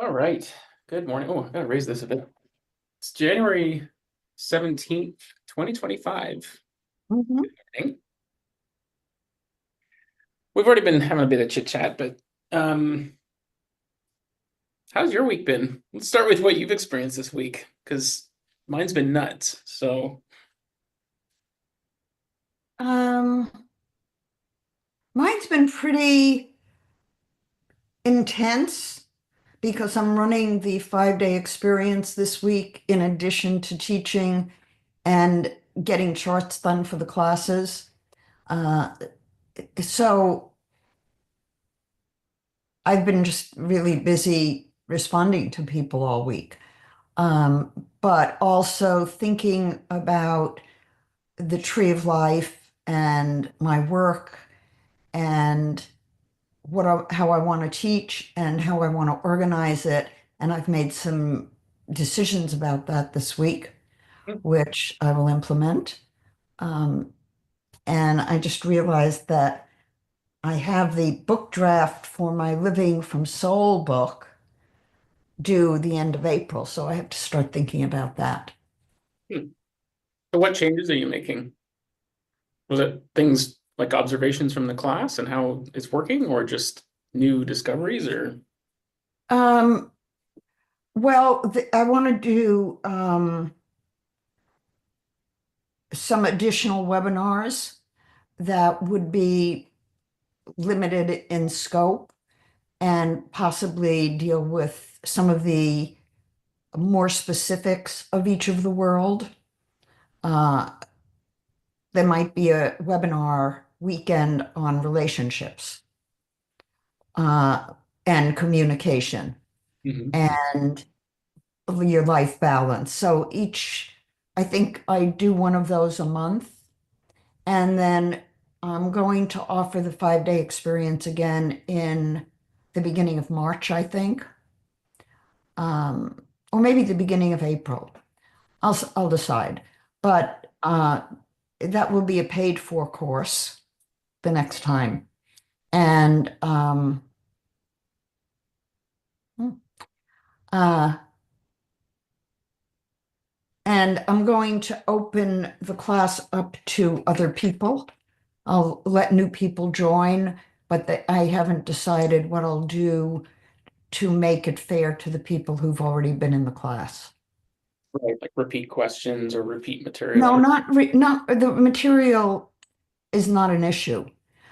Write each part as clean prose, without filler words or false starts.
All right. Good morning. Oh, I gotta raise this a bit. It's January 17th, 2025. Mhm. Morning. We've already been having a bit of chit chat, but um, how's your week been? Let's start with what you've experienced this week, because mine's been nuts. So, Um, Mine's been pretty intense because I'm running the 5-day experience this week in addition to teaching and getting charts done for the classes. Uh, so I've been just really busy responding to people all week, but also thinking about the tree of life and my work and how I want to teach and how I want to organize it. And I've made some decisions about that this week, which I will implement. Um, and I just realized that I have the book draft for my Living from Soul book due the end of April. So I have to start thinking about that. hmm. So what changes are you making? Was it things like observations from the class and how it's working, or just new discoveries, or Um, I want to do some additional webinars that would be limited in scope and possibly deal with some of the more specifics of each of the world. Uh, there might be a webinar weekend on relationships uh, and communication Mhm. and your life balance. I think I do one of those a month. And then I'm going to offer the 5-day experience again in the beginning of March, I think, or maybe the beginning of April. I'll decide. But that will be a paid for course the next time. And hmm, uh, and I'm going to open the class up to other people. I'll let new people join, but I haven't decided what I'll do to make it fair to the people who've already been in the class. Right, like repeat questions or repeat No, material? not the material is not an issue.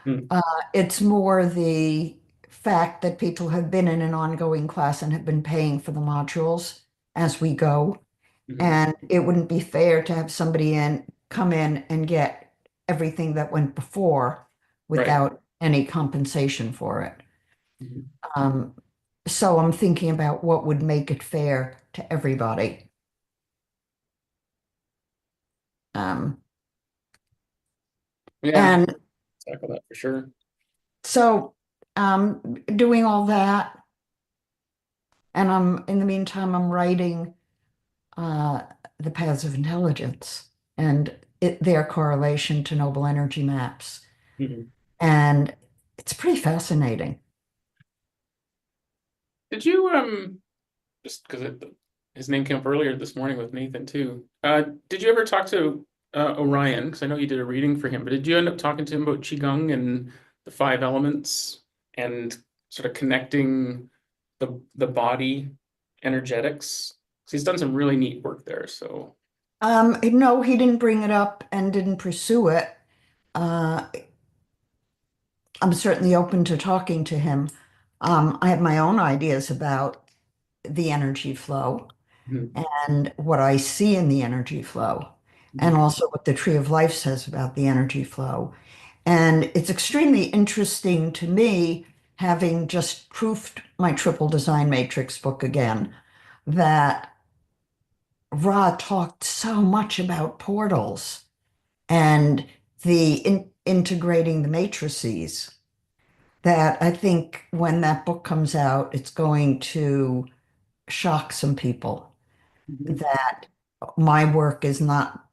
Hmm. Uh, it's more the fact that people have been in an ongoing class and have been paying for the modules as we go. Mhm. And it wouldn't be fair to have somebody come in and get everything that went before Right. without any compensation for it. Mhm. Um, so I'm thinking about what would make it fair to everybody. Um, Yeah, and tackle that for sure. so doing all that, and in the meantime, I'm writing uh, the paths of intelligence and their correlation to noble energy maps. Mhm. And it's pretty fascinating. Did you just because his name came up earlier this morning with Nathan too. Did you ever talk to Orion? Because I know you did a reading for him, but did you end up talking to him about Qigong and the five elements and sort of connecting the body energetics? 'Cause he's done some really neat work there. So No, he didn't bring it up and didn't pursue it. Uh, I'm certainly open to talking to him. I have my own ideas about the energy flow mhm, and what I see in the energy flow, and mhm, also what the Tree of Life says about the energy flow. And it's extremely interesting to me, having just proofed my triple design matrix book again, that Ra talked so much about portals and the integrating the matrices that I think when that book comes out, it's going to shock some people mhm. that my work is not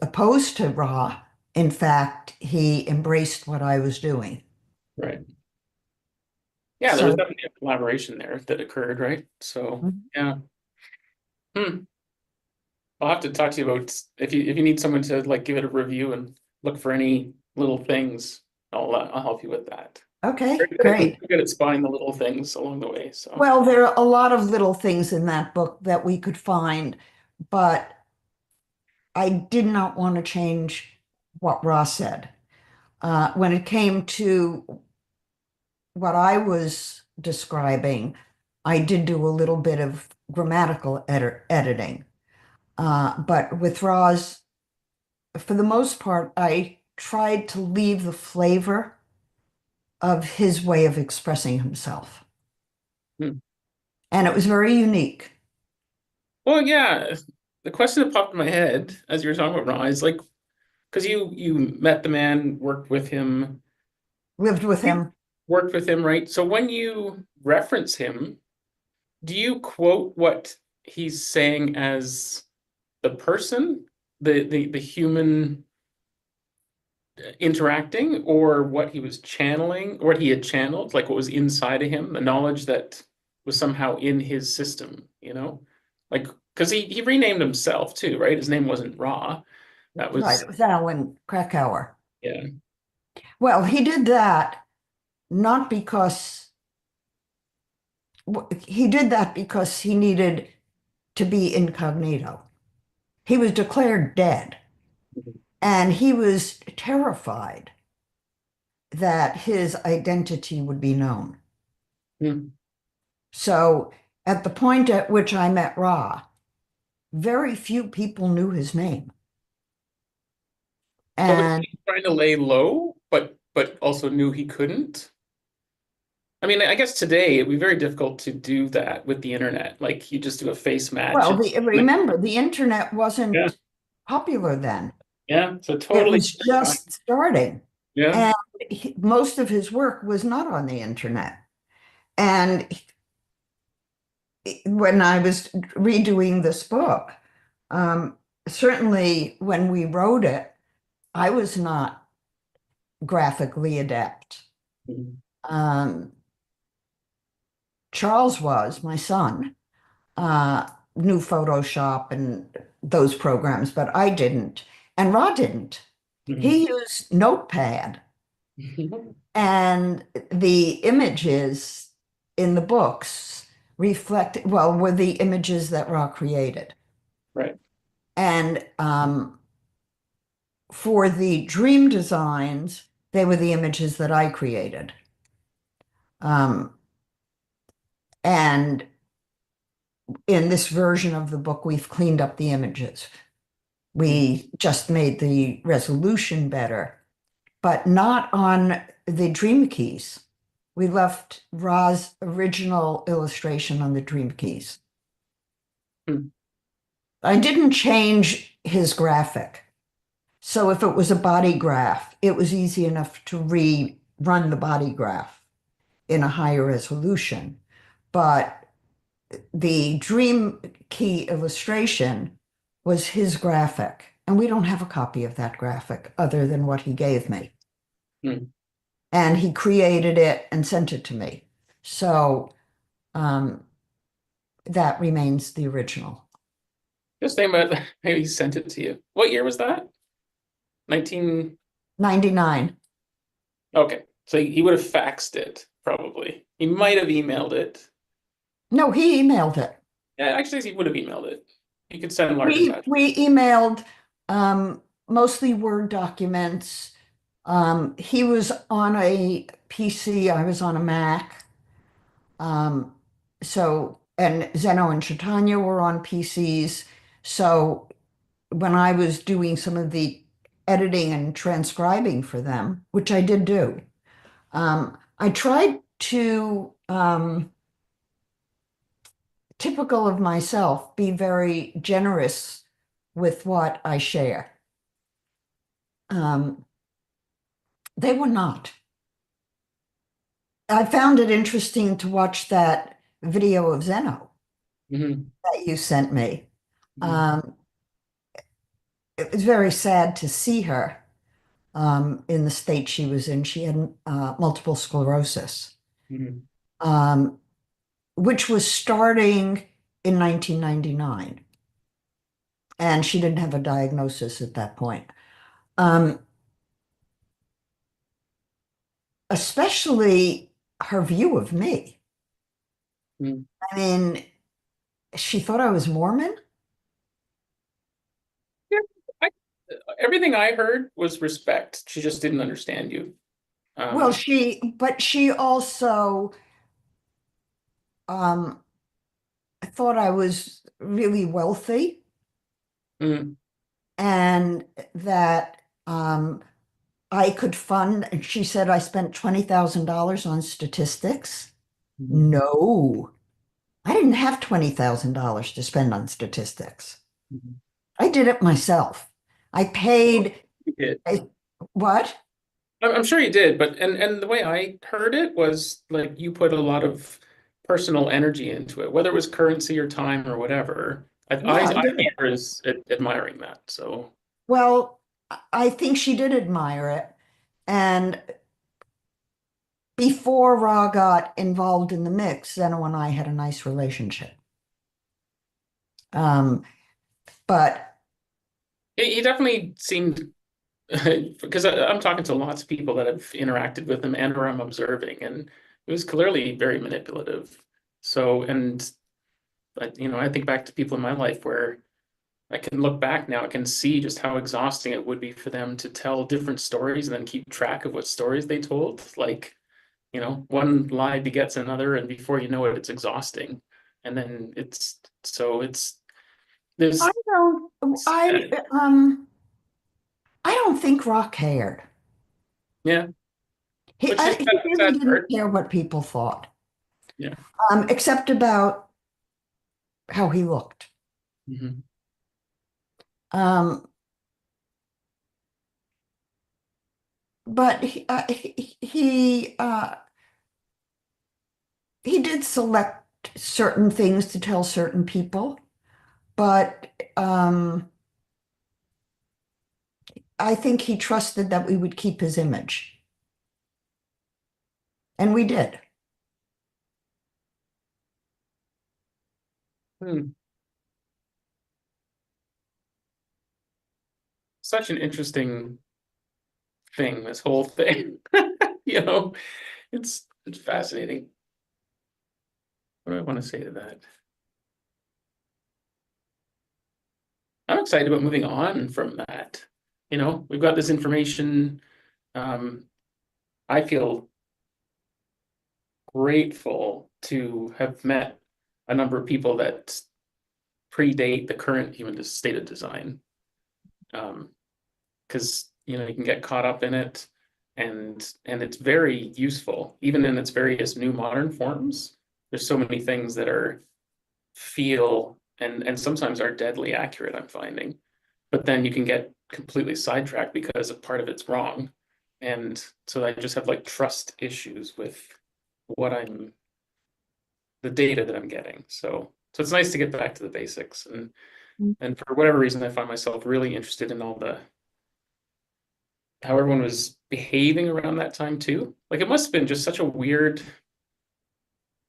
opposed to Ra. In fact, he embraced what I was doing. Right. Yeah, there was So, definitely a collaboration there that occurred, right? So yeah. Hmm. I'll have to talk to you about if you need someone to like give it a review and look for any little things. I'll help you with that. okay, Very great. good at spotting the little things along the way. So Well, there are a lot of little things in that book that we could find, but I did not want to change what Ross said. When it came to what I was describing, I did do a little bit of grammatical editing. But with Roz, for the most part, I tried to leave the flavor of his way of expressing himself. hmm. And it was very unique. Well, yeah. The question that popped in my head as you were talking about Ron is like because you met the man, Lived with him. worked with him, right? So when you reference him, do you quote what he's saying as the person, the human interacting, or what he was channeling, or what he had channeled, like what was inside of him, the knowledge that was somehow in his system, you know? Like, because he renamed himself too, right? His name wasn't Ra. That Right. was, It was Alan Krakauer. yeah. Well, he did that not because he did that because he needed to be incognito. He was declared dead, and he was terrified that his identity would be known. Hmm. So, at the point at which I met Ra, very few people knew his name. So was And he trying to lay low, but also knew he couldn't? I mean, I guess today it'd be very difficult to do that with the internet. Like you just do a face match well, and remember, the internet yeah, wasn't popular then. yeah. So It totally was different time. just starting. Yeah. And most of his work was not on the internet. And when I was redoing this book, um, certainly when we wrote it, I was not graphically adept. Mhm. Um, Charles was, my son, uh, knew Photoshop and those programs, but I didn't. And Rod didn't. Mhm. He used Notepad, Mhm. and the images in the books were the images that Rod created. Right. And for the dream designs, they were the images that I created. Um, and in this version of the book, we've cleaned up the images. Mhm. We just made the resolution better, but not on the dream keys. We left Ra's original illustration on the dream keys. Mhm. I didn't change his graphic. So if it was a body graph, it was easy enough to rerun the body graph in a higher resolution. But the dream key illustration was his graphic. And we don't have a copy of that graphic other than what he gave me. Mhm. And he created it and sent it to me. So um, that remains the original. Just think about maybe he sent it to you. What year was that? 19. 99. Okay. So he would have faxed it, probably. He might have emailed it. No, he emailed it. Yeah, actually, he would have emailed it. He could send large attachments. We emailed mostly Word documents. He was on a PC, I was on a Mac. Um, and Zeno and Chaitanya were on PCs. So when I was doing some of the editing and transcribing for them, which I did do, I tried to, typical of myself, be very generous with what I share. Um, they were not. I found it interesting to watch that video of Zeno Hmm. that you sent me. Hmm. Um, it was very sad to see her in the state she was in. She had multiple sclerosis. Hmm. um, which was starting in 1999. And she didn't have a diagnosis at that point. Um, Especially her view of me. Mm. I mean, she thought I was Mormon. Yeah, I, everything I heard was respect. She just didn't understand you. Well, Um, but she also um, thought I was really wealthy mm, and that I could fund, and she said I spent $20,000 on statistics. mhm, No, I didn't have $20,000 to spend on statistics. mhm. I did it myself. I Well, paid you did. a, what? I'm sure you did, but and the way I heard it was like you put a lot of personal energy into it, whether it was currency or time or whatever. Yeah, I I did came it. here as admiring that. So, Well, I think she did admire it. And before Ra got involved in the mix, Zeno and I had a nice relationship. Um, but he definitely seemed because I'm talking to lots of people that have interacted with him and or I'm observing, and it was clearly very manipulative. So, and I think back to people in my life where I can look back now, I can see just how exhausting it would be for them to tell different stories and then keep track of what stories they told. Like, one lie begets another, and before you know it, it's exhausting. And then it's I this, don't, I don't think Ra cared. yeah, which is He that really sad didn't part. care what people thought, Yeah. except about how he looked. Hmm. Um, but he did select certain things to tell certain people, but I think he trusted that we would keep his image, and we did. Hmm. Such an interesting thing, this whole thing. You know, it's fascinating. What do I want to say to that? I'm excited about moving on from that. We've got this information. Um, I feel grateful to have met a number of people that predate the current human state of design. Because you can get caught up in it, and it's very useful, even in its various new modern forms. There's so many things that are feel and sometimes are deadly accurate, I'm finding. But then you can get completely sidetracked because a part of it's wrong. And so I just have like trust issues with what I'm the data that I'm getting. So it's nice to get back to the basics. And for whatever reason I find myself really interested in all the how everyone was behaving around that time too. Like it must have been just such a weird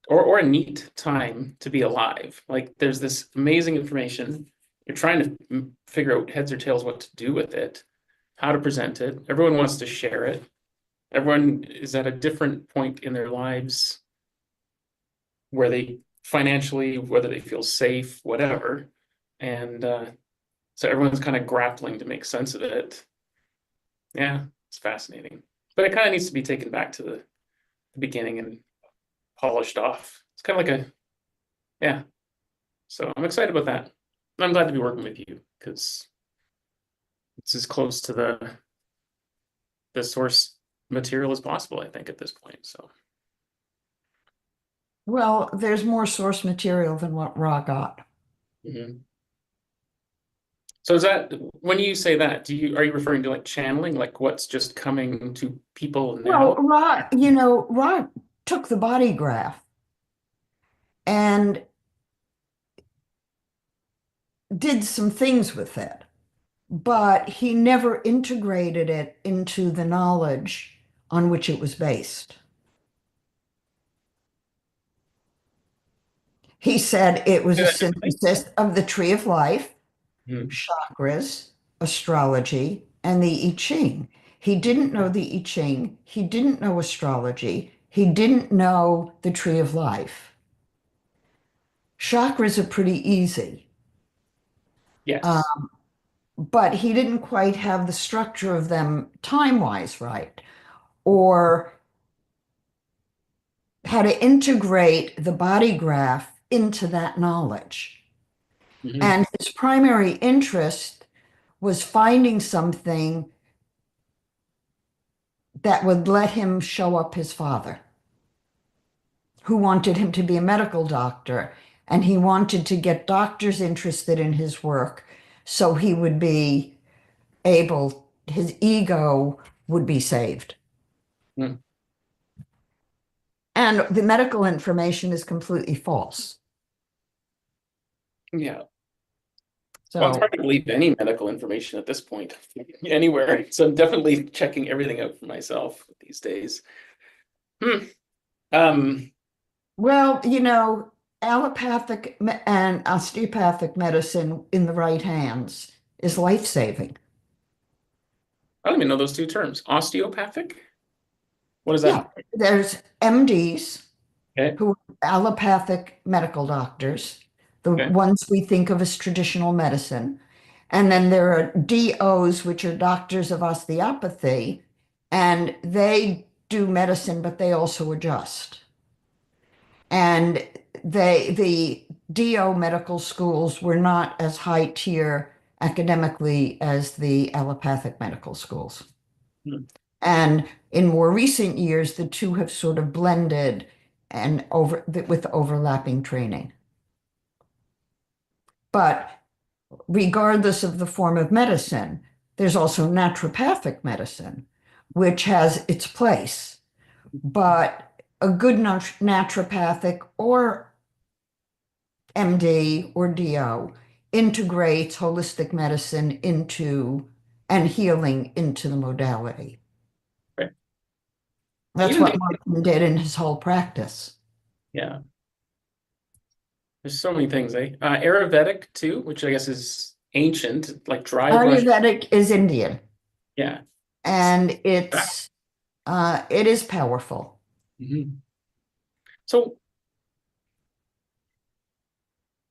or a neat time to be alive. Like there's this amazing information. You're trying to figure out heads or tails what to do with it, how to present it. Everyone wants to share it. Everyone is at a different point in their lives where they financially, whether they feel safe, whatever. And so everyone's kind of grappling to make sense of it. Yeah, it's fascinating. But it kind of needs to be taken back to the beginning and polished off. It's kind of like yeah. So I'm excited about that. And I'm glad to be working with you because it's as close to the source material as possible, I think, at this point. So, Well, there's more source material than what Ra got. mhm. So is that when you say that, are you referring to like channeling, like what's just coming to people Well, now? Ra took the body graph and did some things with it, but he never integrated it into the knowledge on which it was based. He said it was Say a that differently. synthesis of the tree of life, Hmm. chakras, astrology, and the I Ching. He didn't know the I Ching. He didn't know astrology. He didn't know the tree of life. Chakras are pretty easy, uh, Yes. but he didn't quite have the structure of them time-wise right, or how to integrate the body graph into that knowledge. Hmm. And his primary interest was finding something that would let him show up his father, who wanted him to be a medical doctor. And he wanted to get doctors interested in his work so he would be able, his ego would be saved. And the medical information is completely false. Yeah. Well, it's hard So, to believe any medical information at this point, anywhere. So I'm definitely checking everything out for myself these days. Hmm. Um, well, allopathic and osteopathic medicine in the right hands is life-saving. I don't even know those two terms. Osteopathic? What is Yeah, that? there's MDs Okay. who are allopathic medical doctors, the Okay. ones we think of as traditional medicine. And then there are DOs, which are doctors of osteopathy, and they do medicine, but they also adjust. And the DO medical schools were not as high tier academically as the allopathic medical schools. Hmm. And in more recent years, the two have sort of blended and over with overlapping training. But regardless of the form of medicine, there's also naturopathic medicine, which has its place. But a good naturopathic or MD or DO integrates holistic medicine into and healing into the modality. Right. That's Even what the, Martin did in his whole practice. yeah, there's so many things, eh? Ayurvedic too, which I guess is ancient, like dry brush. Ayurvedic is Indian, Yeah. It's and that. it is powerful. Mhm. So,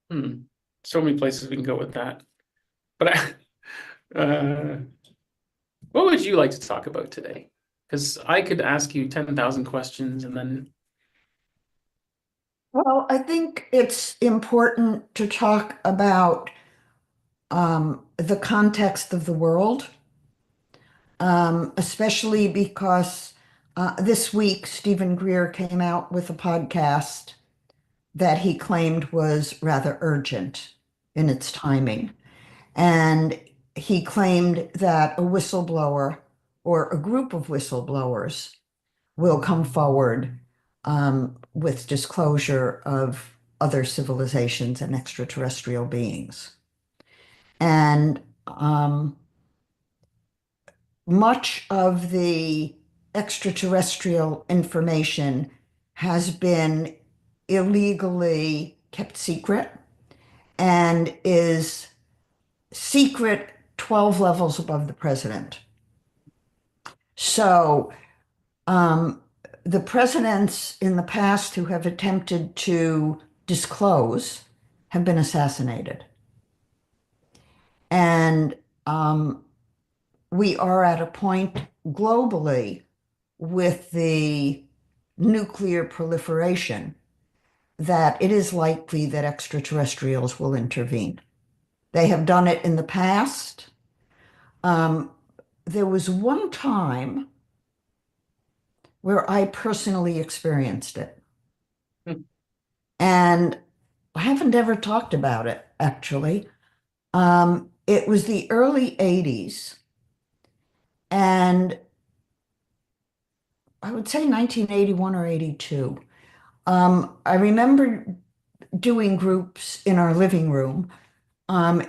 hmm, so many places we can go with that. But what would you like to talk about today? Because I could ask you 10,000 questions and then, Well, I think it's important to talk about the context of the world, especially because this week Stephen Greer came out with a podcast that he claimed was rather urgent in its timing. And he claimed that a whistleblower or a group of whistleblowers will come forward with disclosure of other civilizations and extraterrestrial beings. And much of the extraterrestrial information has been illegally kept secret and is secret 12 levels above the president. So, um, the presidents in the past who have attempted to disclose have been assassinated. And we are at a point globally with the nuclear proliferation that it is likely that extraterrestrials will intervene. They have done it in the past. Um, there was one time where I personally experienced it. hmm, And I haven't ever talked about it, actually. It was the early 80s, and I would say 1981 or 82. I remember doing groups in our living room.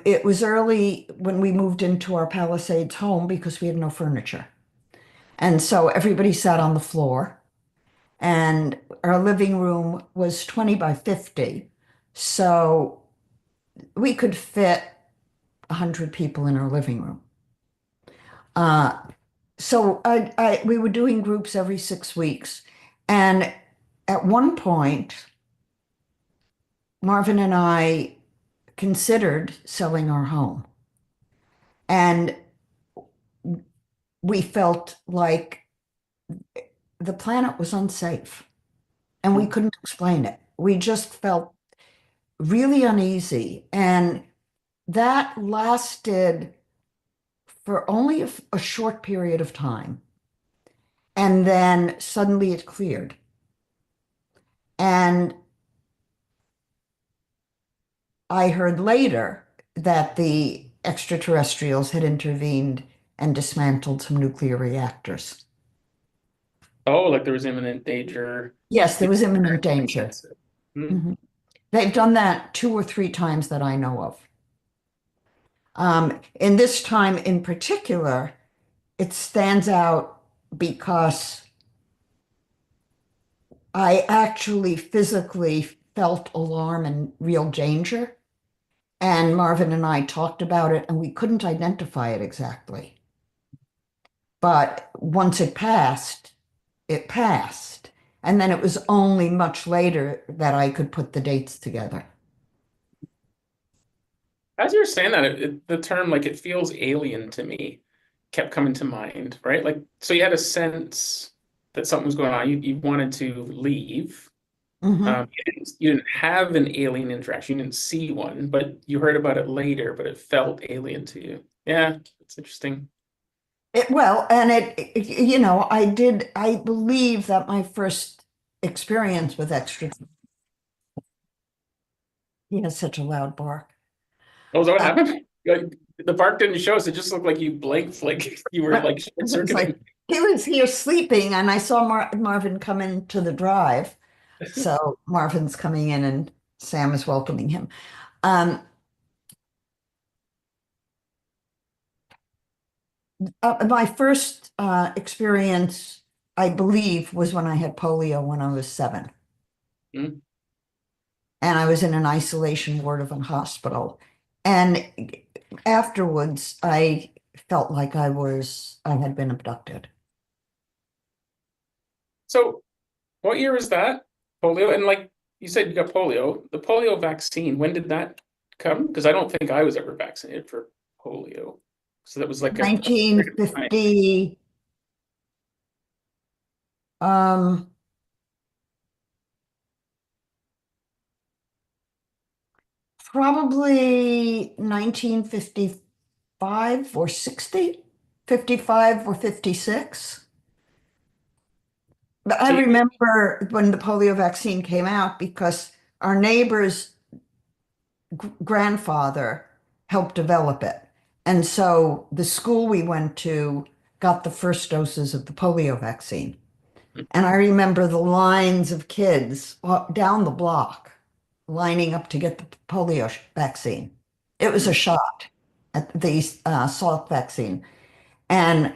It was early when we moved into our Palisades home because we had no furniture. And so everybody sat on the floor, and our living room was 20 by 50. So we could fit 100 people in our living room. Uh, so we were doing groups every 6 weeks. And at one point, Marvin and I considered selling our home. And we felt like the planet was unsafe and we couldn't explain it. We just felt really uneasy. And that lasted for only a short period of time. And then suddenly it cleared. And I heard later that the extraterrestrials had intervened and dismantled some nuclear reactors. Oh, like there was imminent danger. Yes, there People was were imminent acting danger. against it. Hmm. Mhm. They've done that 2 or 3 times that I know of. In this time in particular, it stands out because I actually physically felt alarm and real danger. And Marvin and I talked about it, and we couldn't identify it exactly. But once it passed, it passed. And then it was only much later that I could put the dates together. As you're saying that, the term like it feels alien to me kept coming to mind, right? Like, so you had a sense that something was going on. You wanted to leave. Mhm. You didn't have an alien interaction. You didn't see one, but you heard about it later, but it felt alien to you. Yeah, it's interesting. Well, and I believe that my first experience with extra, he has such a loud bark. Oh, is that what Uh, happened? Like, the bark didn't show us. It just looked like you blinked, like you were like short it's circuiting. like he was here sleeping, and I saw Marvin come into the drive. So Marvin's coming in, and Sam is welcoming him. Um, my first experience, I believe, was when I had polio when I was 7. Hmm. And I was in an isolation ward of a hospital. And afterwards, I felt like I had been abducted. So, what year was that? Polio, and like you said, you got polio. The polio vaccine. When did that come? Because I don't think I was ever vaccinated for polio. So that was like a period of time. 1950, um, probably 1955 or 60, 55 or 56. But I So you, remember when the polio vaccine came out because our neighbor's grandfather helped develop it. And so the school we went to got the first doses of the polio vaccine. And I remember the lines of kids down the block lining up to get the polio vaccine. It was a shot at the Salk vaccine. And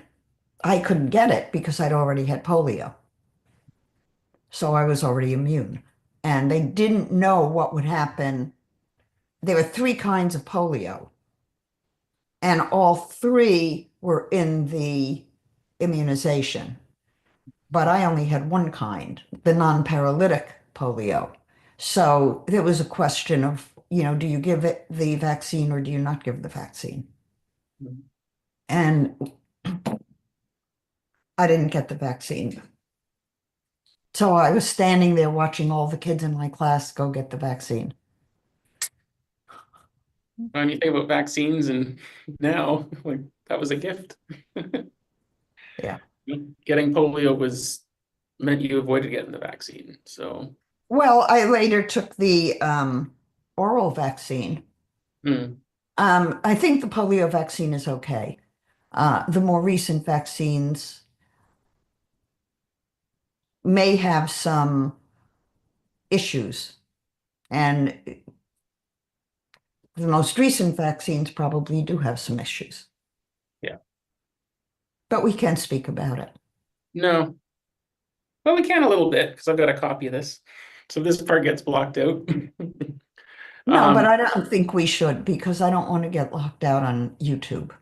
I couldn't get it because I'd already had polio. So I was already immune. And they didn't know what would happen. There were 3 kinds of polio, and all 3 were in the immunization. But I only had one kind, the non-paralytic polio. So there was a question of, do you give it the vaccine or do you not give the vaccine? And I didn't get the vaccine. So I was standing there watching all the kids in my class go get the vaccine. when you think about vaccines and now, like that was a gift. Yeah. Getting polio was meant you avoided getting the vaccine. So, Well, I later took the oral vaccine. hmm. I think the polio vaccine is okay. The more recent vaccines may have some issues, and the most recent vaccines probably do have some issues, Yeah. but we can't speak about it. No. Well, we can a little bit because I've got a copy of this. So this part gets blocked out. No, but I don't think we should because I don't want to get locked out on YouTube.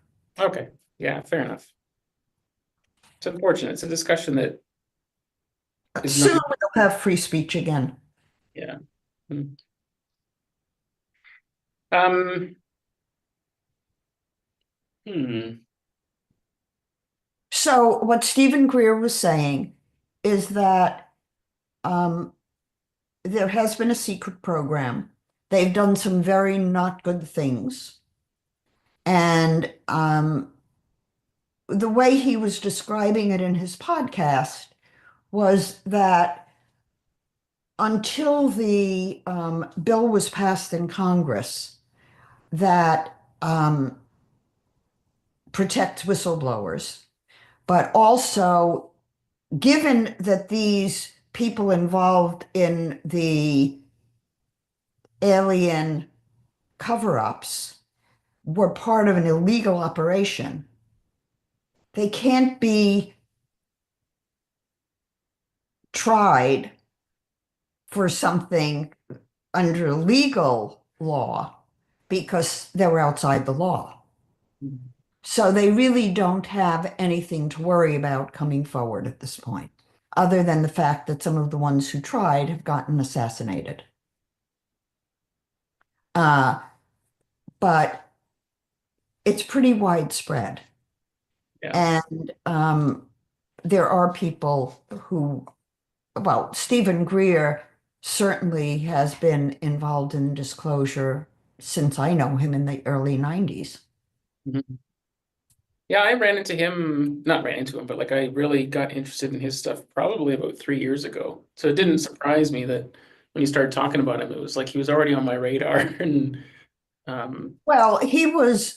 Okay, yeah, fair enough. It's unfortunate. It's a discussion that is not, Soon we'll have free speech again. yeah. Mm. Um, hmm. So what Stephen Greer was saying is that um, there has been a secret program. They've done some very not good things. And the way he was describing it in his podcast was that until the bill was passed in Congress that protects whistleblowers, but also given that these people involved in the alien cover-ups were part of an illegal operation, they can't be tried for something under legal law because they were outside the law. So they really don't have anything to worry about coming forward at this point, other than the fact that some of the ones who tried have gotten assassinated. Uh, but it's pretty widespread. Yeah. And there are people who, well, Stephen Greer certainly has been involved in disclosure since I know him in the early 90s. Mhm. Yeah, I ran into him, not ran into him, but like I really got interested in his stuff probably about 3 years ago. So it didn't surprise me that when you started talking about him, it was like he was already on my radar and um Well, he is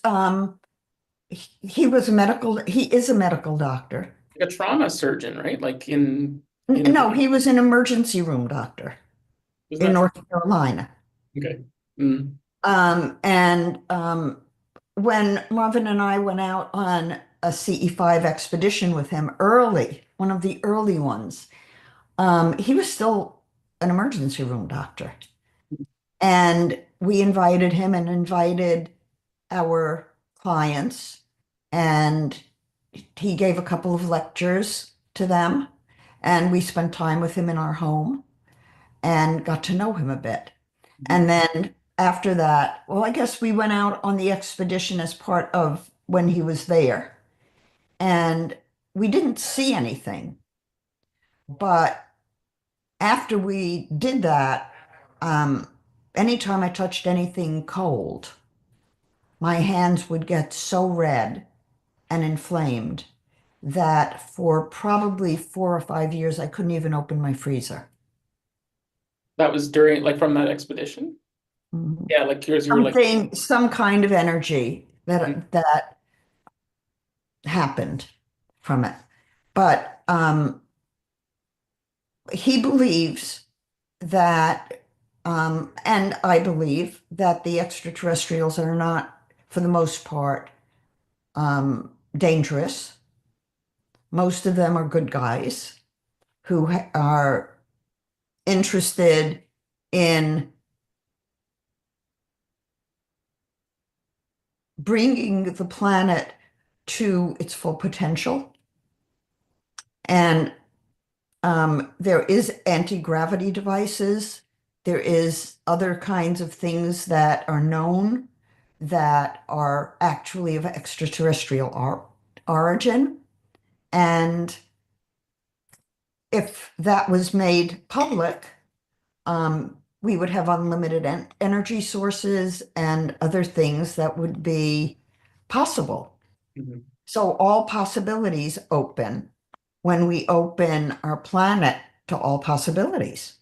a medical doctor. like a trauma surgeon, right? Like in No, he was an emergency room doctor isn't in that North Carolina. okay? Mm, And when Marvin and I went out on a CE5 expedition with him early, one of the early ones, he was still an emergency room doctor. And we invited him and invited our clients, and he gave a couple of lectures to them. And we spent time with him in our home and got to know him a bit. And then after that, well, I guess we went out on the expedition as part of when he was there. And we didn't see anything. But after we did that, um, anytime I touched anything cold, my hands would get so red and inflamed that for probably 4 or 5 years, I couldn't even open my freezer. that was during like from that expedition. Mhm. Yeah, like yours, you were like, Something, some kind of energy mm, that happened from it. But he believes that, and I believe that the extraterrestrials are not, for the most part, dangerous. Most of them are good guys who are interested in bringing the planet to its full potential. And there is anti-gravity devices. There is other kinds of things that are known that are actually of extraterrestrial origin. And if that was made public, we would have unlimited energy sources and other things that would be possible. mhm. So all possibilities open when we open our planet to all possibilities.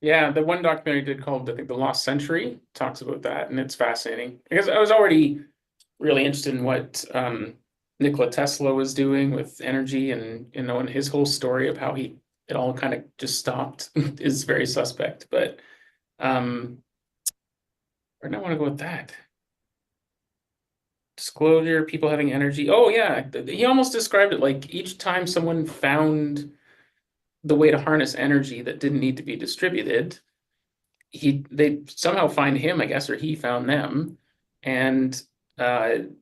Yeah, the one documentary I did called I think The Lost Century talks about that, and it's fascinating because I was already really interested in what Nikola Tesla was doing with energy, and and his whole story of how he it all kind of just stopped is very suspect. But um, where do I want to go with that? Disclosure, people having energy. Oh yeah, he almost described it like each time someone found the way to harness energy that didn't need to be distributed, they somehow find him, I guess, or he found them, and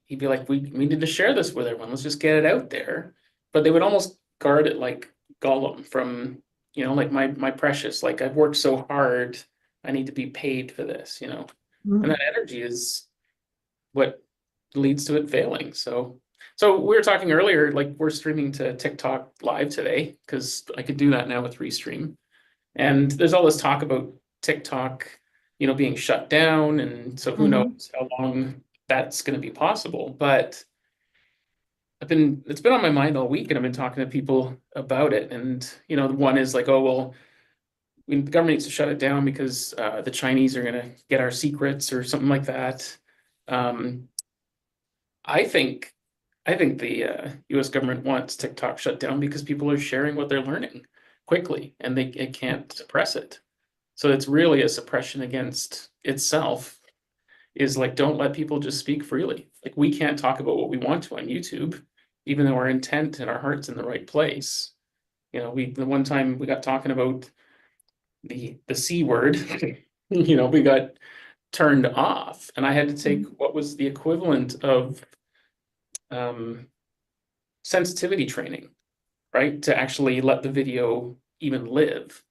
he'd be like, we need to share this with everyone. Let's just get it out there. But they would almost guard it like Gollum from, like my precious. Like I've worked so hard, I need to be paid for this, and Mm. that energy is what leads to it failing. So we were talking earlier, like we're streaming to TikTok live today because I could do that now with Restream. And there's all this talk about TikTok, being shut down, and so who Mhm. knows how long that's going to be possible. But it's been on my mind all week, and I've been talking to people about it. And one is like, oh well, the government needs to shut it down because the Chinese are going to get our secrets or something like that. Um, I think I think the U.S. government wants TikTok shut down because people are sharing what they're learning quickly, and it can't suppress it. So it's really a suppression against itself. Is like, don't let people just speak freely. Like we can't talk about what we want to on YouTube, even though our intent and our heart's in the right place. The one time we got talking about the C word, we got turned off, and I had to take what was the equivalent of um, sensitivity training, right? To actually let the video even live.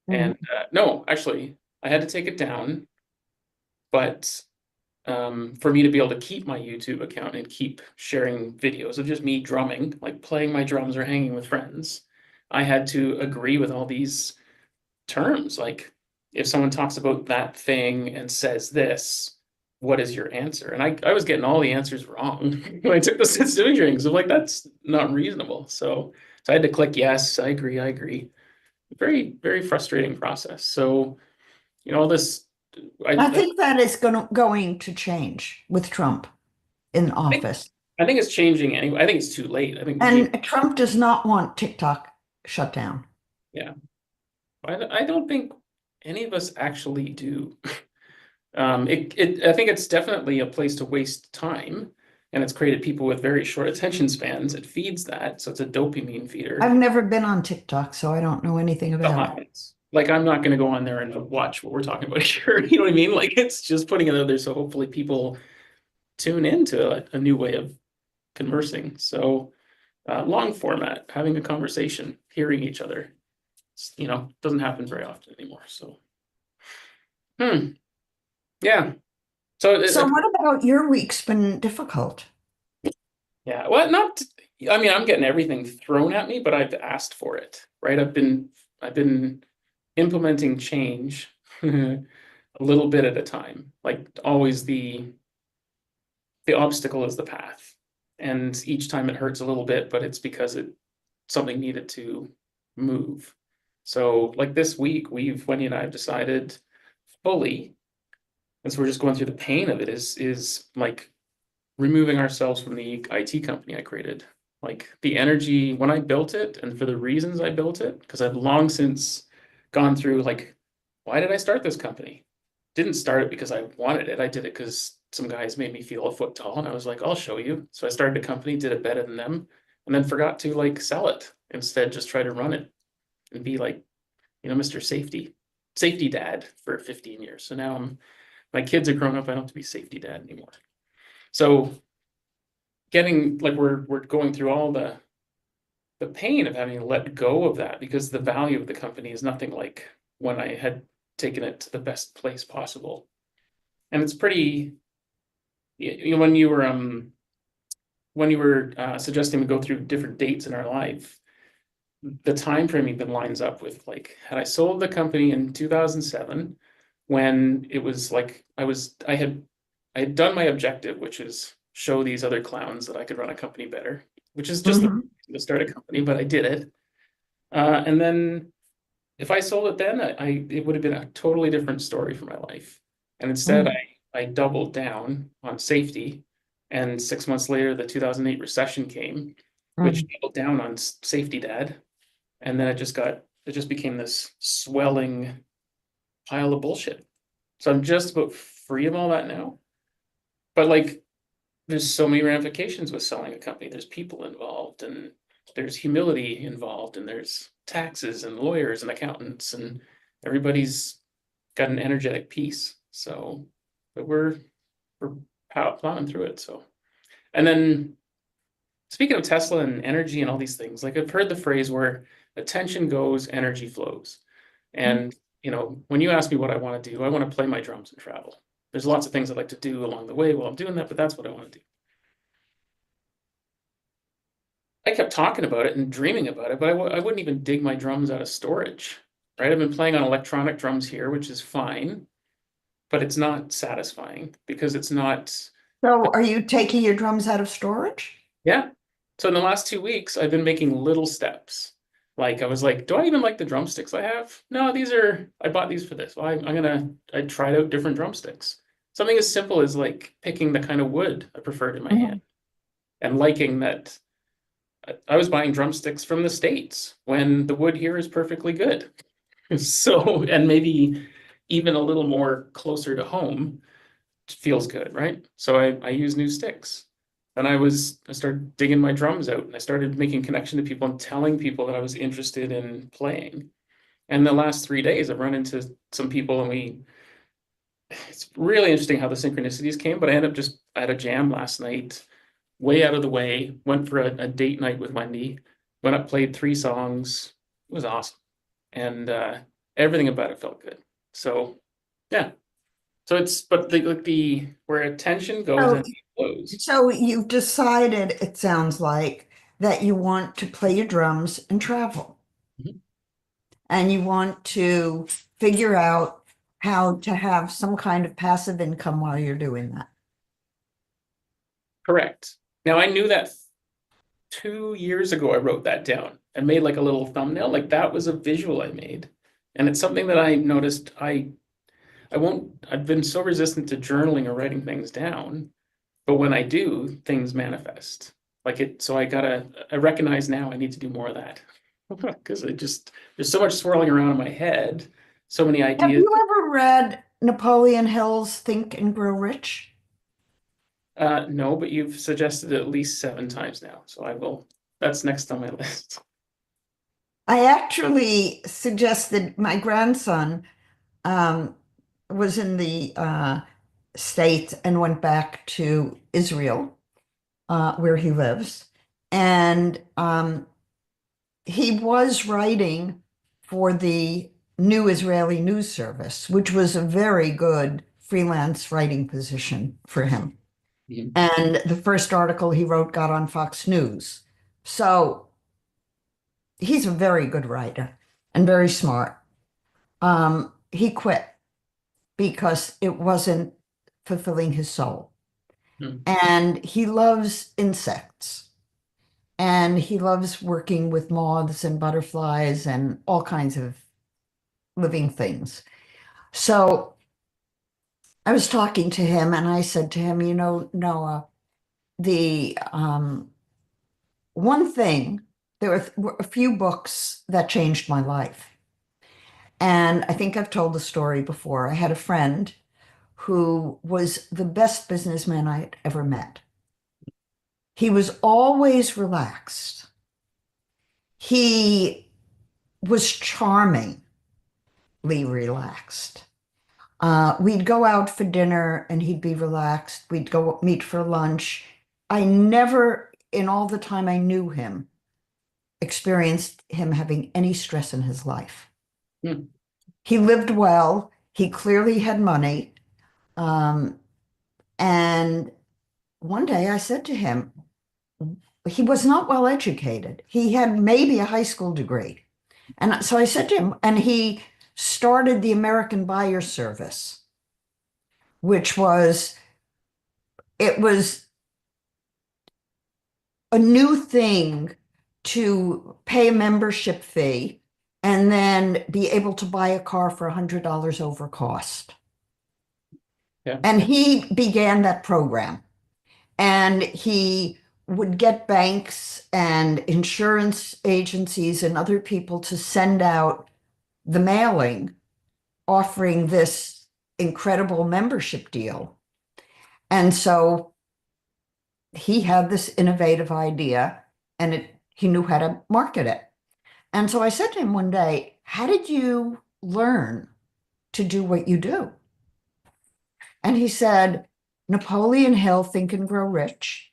And Mhm. no, actually, I had to take it down, but for me to be able to keep my YouTube account and keep sharing videos of just me drumming, like playing my drums or hanging with friends, I had to agree with all these terms. Like, if someone talks about that thing and says this, what is your answer? And I was getting all the answers wrong when I took the sensitivity trainings. I'm like, that's not reasonable. So I had to click yes, I agree, I agree. Very, very frustrating process. So, all this, I I think that is going to change with Trump in think office. I think it's changing anyway. I think it's too late. I think And Trump does not want TikTok shut down. yeah. I don't think any of us actually do. I think it's definitely a place to waste time, and it's created people with very short attention spans. It feeds that, so it's a dopamine feeder. I've never been on TikTok, so I don't know anything Still about it. happens. Like I'm not going to go on there and watch what we're talking about here. You know what I mean? Like it's just putting it out there so hopefully people tune into a new way of conversing. So long format, having a conversation, hearing each other, doesn't happen very often anymore. So, yeah. So, So what about your week's been difficult? yeah. Well, not. I mean, I'm getting everything thrown at me, but I've asked for it, right? I've been implementing change a little bit at a time. Like always, the obstacle is the path, and each time it hurts a little bit, but it's because something needed to move. So, like this week, Wendy and I have decided fully, as we're just going through the pain of it, is like removing ourselves from the IT company I created. Like the energy when I built it and for the reasons I built it, because I've long since gone through like, why did I start this company? Didn't start it because I wanted it. I did it because some guys made me feel a foot tall, and I was like, I'll show you. So I started a company, did it better than them, and then forgot to like sell it. Instead, just try to run it and be like, Mr. Safety dad for 15 years. So now my kids are grown up. I don't have to be safety dad anymore. So getting like we're going through all the pain of having to let go of that because the value of the company is nothing like when I had taken it to the best place possible. And it's pretty, when you were suggesting we go through different dates in our life, the time frame even lines up with like had I sold the company in 2007 when it was like I had done my objective, which is show these other clowns that I could run a company better, which is just Mhm. to start a company, but I did it. And then if I sold it then, it would have been a totally different story for my life. And instead, Mhm. I doubled down on safety. And 6 months later, the 2008 recession came, which Mhm. doubled down on safety dad. And then it just became this swelling pile of bullshit. So I'm just about free of all that now. But like, there's so many ramifications with selling a company. There's people involved, and there's humility involved, and there's taxes and lawyers and accountants, and everybody's got an energetic piece. So, but we're plowing through it. So, and then speaking of Tesla and energy and all these things, like I've heard the phrase where attention goes, energy flows. And, when you ask me what I want to do, I want to play my drums and travel. There's lots of things I'd like to do along the way while I'm doing that, but that's what I want to do. I kept talking about it and dreaming about it, but I wouldn't even dig my drums out of storage, right? I've been playing on electronic drums here, which is fine, but it's not satisfying because it's not. So are you taking your drums out of storage? Yeah. So in the last 2 weeks, I've been making little steps. Like I was like, do I even like the drumsticks I have? No, I bought these for this. Well, I tried out different drumsticks. Something as simple as like picking the kind of wood I preferred in my hand Mhm. and liking that. I was buying drumsticks from the States when the wood here is perfectly good. So, and maybe even a little more closer to home feels good, right? So I use new sticks. And I started digging my drums out and I started making connection to people and telling people that I was interested in playing. And the last 3 days I've run into some people and it's really interesting how the synchronicities came, but I had a jam last night, way out of the way, went for a date night with Wendy, went up, played 3 songs. It was awesome. And everything about it felt good. So yeah. So it's but the where attention goes So, and flows. so you've decided, it sounds like, that you want to play your drums and travel, Mhm. and you want to figure out how to have some kind of passive income while you're doing that. Correct. Now I knew that 2 years ago I wrote that down and made like a little thumbnail. Like that was a visual I made. And it's something that I noticed I've been so resistant to journaling or writing things down, but when I do, things manifest. So I recognize now I need to do more of that. Because there's so much swirling around in my head, so many Have ideas. you ever read Napoleon Hill's Think and Grow Rich? No, but you've suggested it at least 7 times now, so that's next on my list. I actually suggested my grandson um, was in the States and went back to Israel, where he lives. And he was writing for the New Israeli News Service, which was a very good freelance writing position for him. Mhm. And the first article he wrote got on Fox News. So he's a very good writer and very smart. He quit because it wasn't fulfilling his soul. Mhm. And he loves insects and he loves working with moths and butterflies and all kinds of living things. So I was talking to him and I said to him, Noah, the one thing, were a few books that changed my life. And I think I've told the story before. I had a friend who was the best businessman I had ever met. He was always relaxed. He was charmingly relaxed. We'd go out for dinner and he'd be relaxed. We'd go meet for lunch. I never, in all the time I knew him, experienced him having any stress in his life. Mhm. He lived well. He clearly had money. Um, and one day I said to him, he was not well educated. He had maybe a high school degree. And so I said to him, and he started the American Buyer Service, which it was a new thing to pay a membership fee and then be able to buy a car for $100 over cost. Yeah. And he began that program. And he would get banks and insurance agencies and other people to send out the mailing offering this incredible membership deal. And so he had this innovative idea and he knew how to market it. And so I said to him one day, how did you learn to do what you do? And he said, Napoleon Hill, Think and Grow Rich,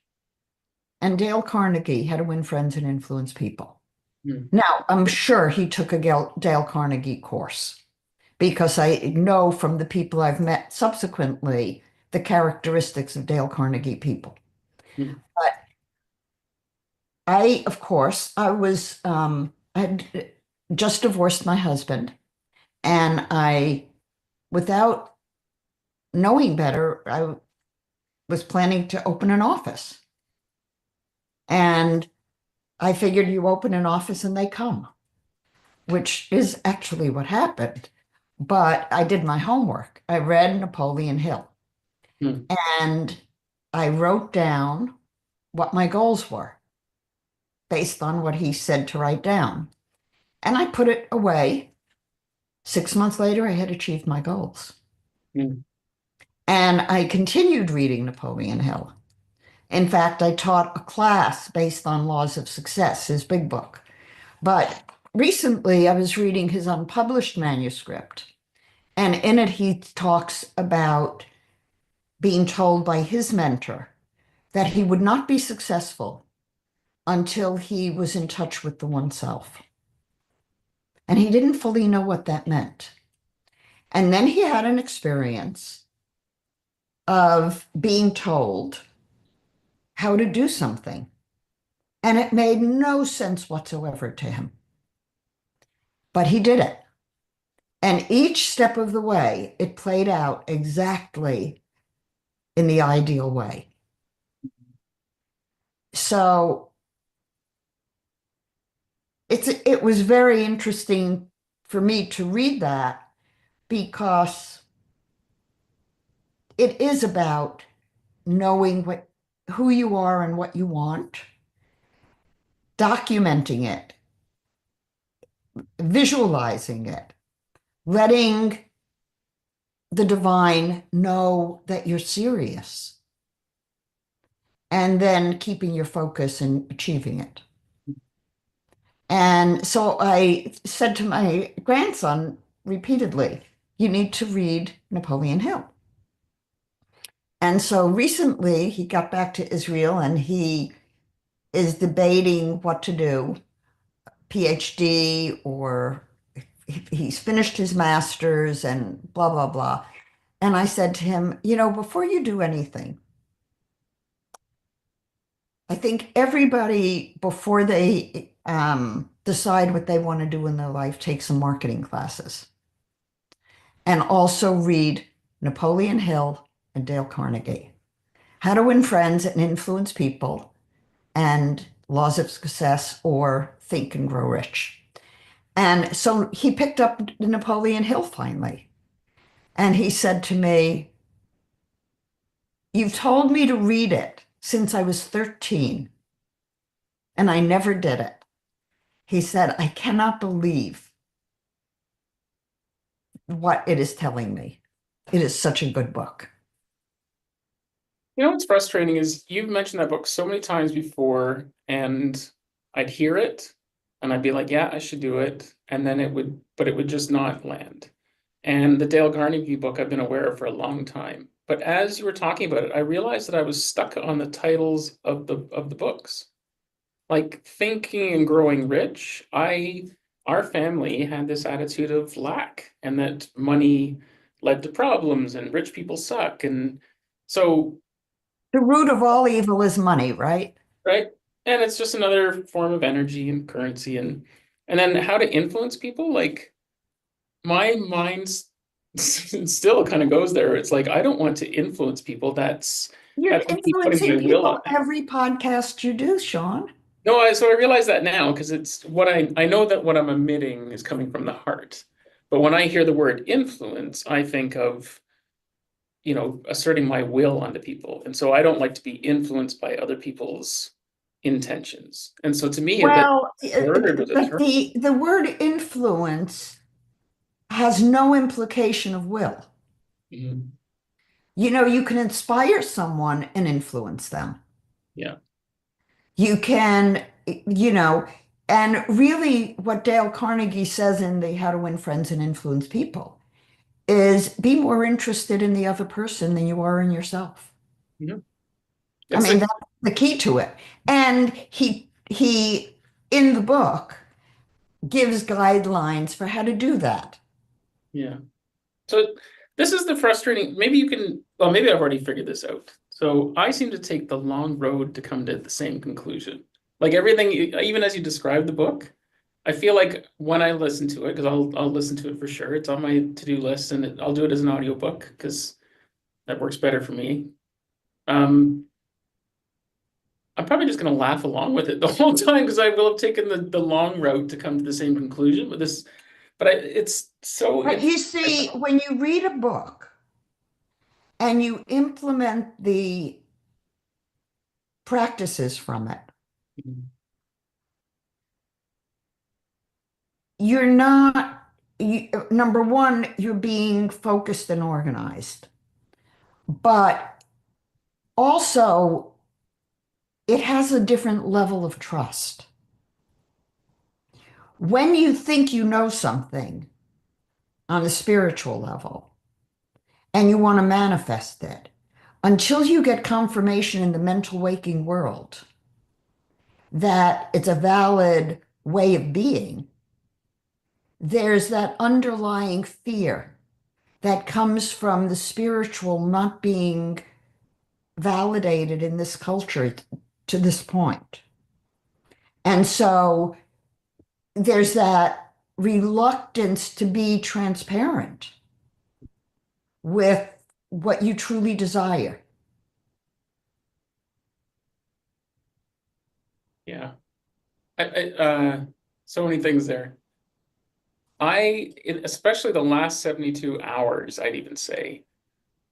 and Dale Carnegie, How to Win Friends and Influence People. Hmm. Now, I'm sure he took a Dale Carnegie course because I know from the people I've met subsequently the characteristics of Dale Carnegie people. Hmm. But of course, I had just divorced my husband, and without knowing better, I was planning to open an office. And I figured you open an office and they come, which is actually what happened. But I did my homework. I read Napoleon Hill Hmm. and I wrote down what my goals were based on what he said to write down. And I put it away. 6 months later, I had achieved my goals. Hmm. And I continued reading Napoleon Hill. In fact, I taught a class based on Laws of Success, his big book. But recently, I was reading his unpublished manuscript, and in it, he talks about being told by his mentor that he would not be successful until he was in touch with the oneself. And he didn't fully know what that meant. And then he had an experience of being told how to do something, and it made no sense whatsoever to him. But he did it. And each step of the way, it played out exactly in the ideal way. So it was very interesting for me to read that because it is about knowing who you are and what you want, documenting it, visualizing it, letting the divine know that you're serious, and then keeping your focus and achieving it. And so I said to my grandson repeatedly, you need to read Napoleon Hill. And so recently he got back to Israel and he is debating what to do, PhD, or he's finished his master's and blah, blah, blah. And I said to him, before you do anything, I think everybody, before they decide what they want to do in their life, take some marketing classes and also read Napoleon Hill and Dale Carnegie, How to Win Friends and Influence People, and Laws of Success or Think and Grow Rich. And so he picked up Napoleon Hill finally. And he said to me, you've told me to read it since I was 13, and I never did it. He said, I cannot believe what it is telling me. It is such a good book. You know what's frustrating is you've mentioned that book so many times before, and I'd hear it and I'd be like, yeah, I should do it. And then but it would just not land. And the Dale Carnegie book I've been aware of for a long time. But as you were talking about it, I realized that I was stuck on the titles of the books. Like Thinking and Growing Rich, our family had this attitude of lack and that money led to problems and rich people suck. And so, The root of all evil is money, right? right? And it's just another form of energy and currency and then how to influence people. Like my mind still kind of goes there. It's like I don't want to influence people. You're That's me putting influencing my will people on them. every podcast you do, Sean. No, so I realize that now because it's what I know that what I'm emitting is coming from the heart. But when I hear the word influence, I think of, asserting my will onto people. And so I don't like to be influenced by other people's intentions. And so to me, that Well, word was a but term. the word influence has no implication of will. Mhm. You can inspire someone and influence them. Yeah. You can, and really what Dale Carnegie says in the How to Win Friends and Influence People is be more interested in the other person than you are in yourself. Mhm. I It's mean, like, that's the key to it. And he in the book gives guidelines for how to do that. yeah. So this is the frustrating, maybe you can, well, maybe I've already figured this out. So I seem to take the long road to come to the same conclusion. Like everything, even as you describe the book, I feel like when I listen to it, because I'll listen to it for sure. It's on my to-do list, and I'll do it as an audiobook because that works better for me. Um, I'm probably just going to laugh along with it the whole time because I will have taken the long route to come to the same conclusion with this. But it's so But you interesting. see, when you read a book and you implement the practices from it, you're not, number one, you're being focused and organized. But also, it has a different level of trust. When you think you know something on a spiritual level and you want to manifest it, until you get confirmation in the mental waking world that it's a valid way of being, there's that underlying fear that comes from the spiritual not being validated in this culture to this point. And so there's that reluctance to be transparent with what you truly desire. Yeah. So many things there. Especially the last 72 hours, I'd even say,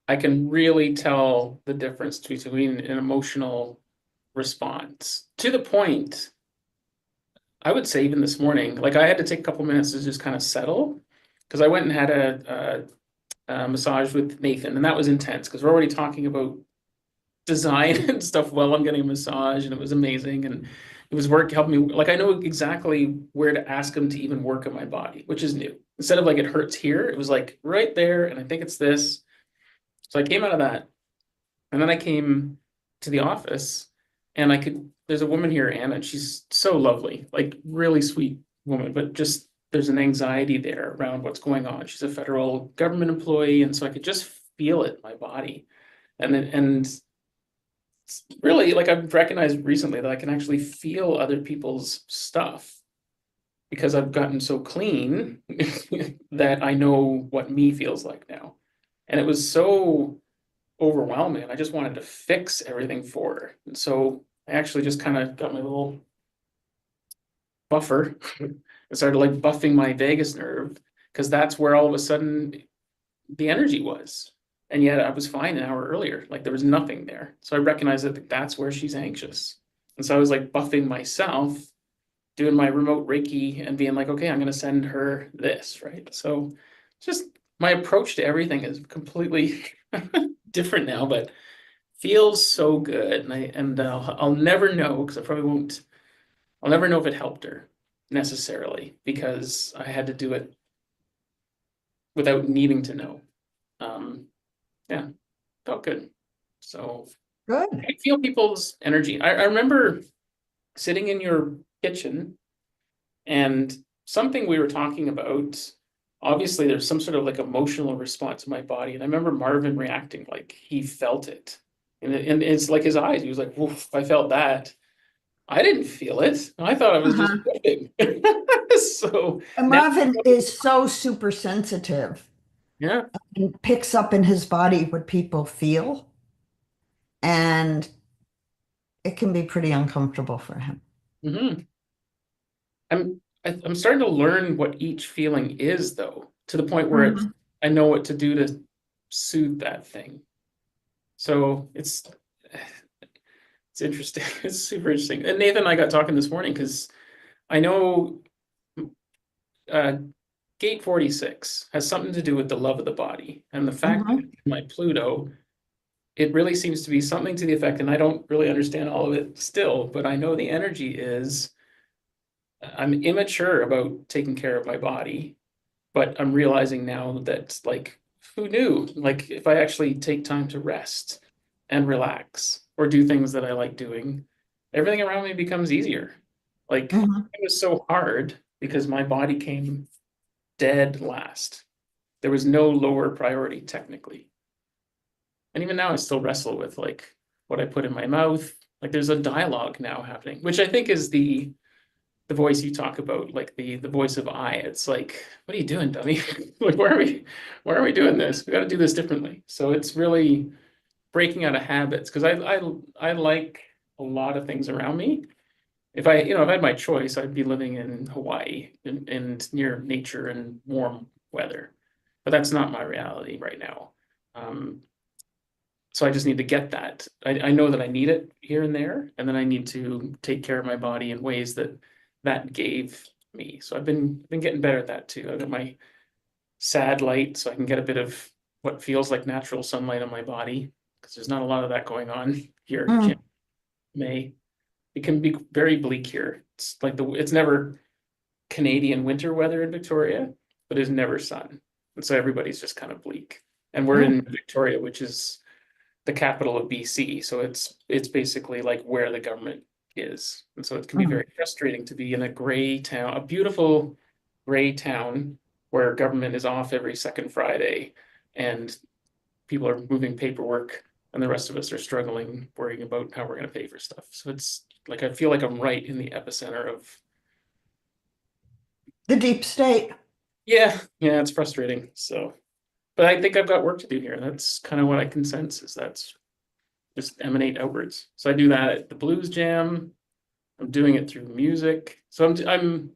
I can really tell the difference between an emotional response to the point, I would say even this morning, like I had to take a couple minutes to just kind of settle because I went and had a massage with Nathan, and that was intense because we're already talking about design and stuff while I'm getting a massage, and it was amazing. And it was work helping me. Like I know exactly where to ask him to even work on my body, which is new. Instead of like it hurts here, it was like right there, and I think it's this. So I came out of that, and then I came to the office, and there's a woman here, Anna, and she's so lovely, like really sweet woman, but just there's an anxiety there around what's going on. She's a federal government employee, and so I could just feel it in my body. And really, like I've recognized recently that I can actually feel other people's stuff because I've gotten so clean that I know what me feels like now. And it was so overwhelming. I just wanted to fix everything for her. And so I actually just kind of got my little buffer and started like buffing my vagus nerve because that's where all of a sudden the energy was. And yet I was fine an hour earlier. Like there was nothing there. So I recognized that that's where she's anxious. And so I was like buffing myself, doing my remote Reiki and being like, okay, I'm going to send her this, right? So just my approach to everything is completely different now, but feels so good. I'll never know because I probably won't, I'll never know if it helped her necessarily because I had to do it without needing to know. Um, yeah, felt good. So Good. I feel people's energy. I remember sitting in your kitchen and something we were talking about. Obviously, there's some sort of like emotional response in my body. And I remember Marvin reacting like he felt it. And it's like his eyes. He was like, woof, I felt that. I didn't feel it. I thought I was just Uh-huh. tripping. So And now, Marvin is so super sensitive yeah. and picks up in his body what people feel, and it can be pretty uncomfortable for him. hmm I'm I'm starting to learn what each feeling is, though, to the point where Mhm. I know what to do to soothe that thing. So it's interesting. It's super interesting. And Nathan and I got talking this morning because I know uh, gate 46 has something to do with the love of the body and the fact that Mhm. my Pluto, it really seems to be something to the effect, and I don't really understand all of it still, but I know the energy is I'm immature about taking care of my body, but I'm realizing now that like who knew? Like if I actually take time to rest and relax or do things that I like doing, everything around me becomes easier. Like Mhm. it was so hard because my body came dead last. There was no lower priority technically. And even now I still wrestle with like what I put in my mouth. Like there's a dialogue now happening, which I think is the voice you talk about, like the voice of I. It's like, what are you doing, dummy? Like why are we doing this? We got to do this differently. So it's really breaking out of habits because I like a lot of things around me. If I, if I had my choice, I'd be living in Hawaii and near nature and warm weather. But that's not my reality right now. Um, so I just need to get that. I know that I need it here and there, and then I need to take care of my body in ways that that gave me. So I've been getting better at that too. I've got my sad light, so I can get a bit of what feels like natural sunlight on my body because there's not a lot of that going on here. Mm. May it can be very bleak here. It's like it's never Canadian winter weather in Victoria, but it's never sun, and so everybody's just kind of bleak. And we're Mm. in Victoria, which is the capital of BC. So it's basically like where the government is. And so it can be Mm. very frustrating to be in a gray town, a beautiful gray town where government is off every second Friday and people are moving paperwork and the rest of us are struggling, worrying about how we're going to pay for stuff. So it's like I feel like I'm right in the epicenter of The deep state. yeah, it's frustrating. So but I think I've got work to do here. That's kind of what I can sense is that's just emanate outwards. So I do that at the blues jam. I'm doing it through music. So I'm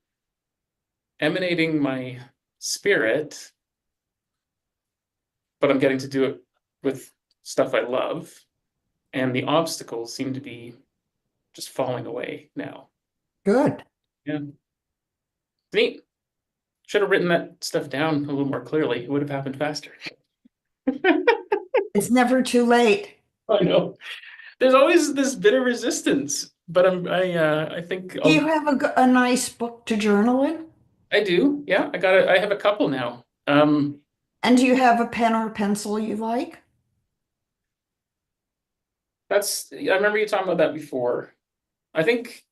emanating my spirit, but I'm getting to do it with stuff I love. And the obstacles seem to be just falling away now. Good. Yeah. Neat. Should have written that stuff down a little more clearly. It would have happened faster. It's never too late. I know. There's always this bit of resistance, but I think Do you have a nice book to journal in? I do. Yeah, I have a couple now. And do you have a pen or a pencil you like? I remember you talking about that before. I think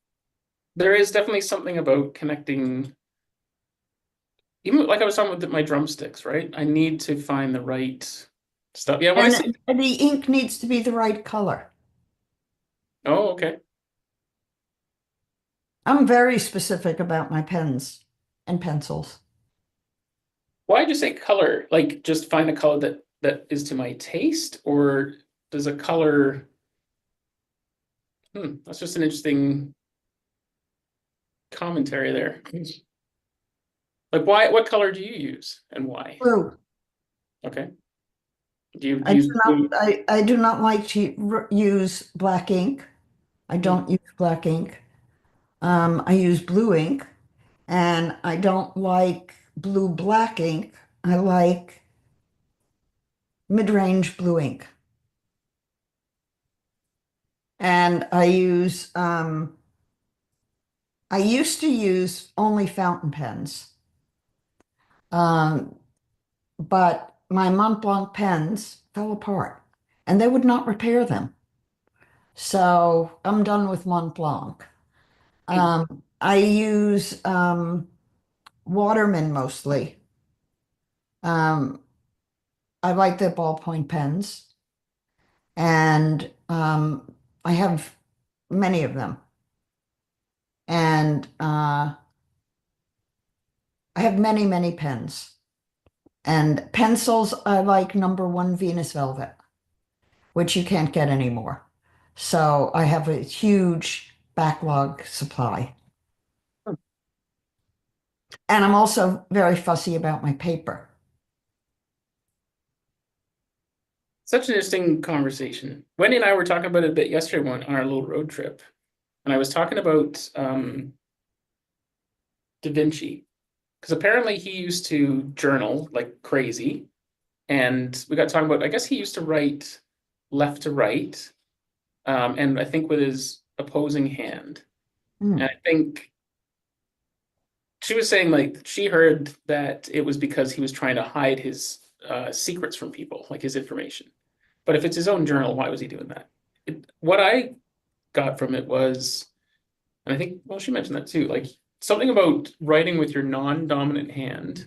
there is definitely something about connecting, even like I was talking with my drumsticks, right? I need to find the right stuff. Yeah, when I see, And the ink needs to be the right color. oh, okay. I'm very specific about my pens and pencils. Why'd you say color? Like just find a color that is to my taste, or does a color, that's just an interesting commentary there. Like what color do you use and why? Blue. Okay. Do you I do use not, blue? I do not like to use black ink. I Hmm. don't use black ink. I use blue ink, and I don't like blue black ink. I like mid-range blue ink. And I used to use only fountain pens. Um, but my Mont Blanc pens fell apart and they would not repair them. So I'm done with Mont Blanc. Hmm. I use Waterman mostly. Um, I like the ballpoint pens, and I have many of them. And I have many, many pens. And pencils, I like number one Venus Velvet, which you can't get anymore. So I have a huge backlog supply. And I'm also very fussy about my paper. Such an interesting conversation. Wendy and I were talking about it a bit yesterday on our little road trip, and I was talking about Da Vinci because apparently he used to journal like crazy, and we got talking about. I guess he used to write left to right, and I think with his opposing hand. And Mm. I think she was saying like she heard that it was because he was trying to hide his secrets from people, like his information. But if it's his own journal, why was he doing that? What I got from it was, and I think, well, she mentioned that too, like something about writing with your non-dominant hand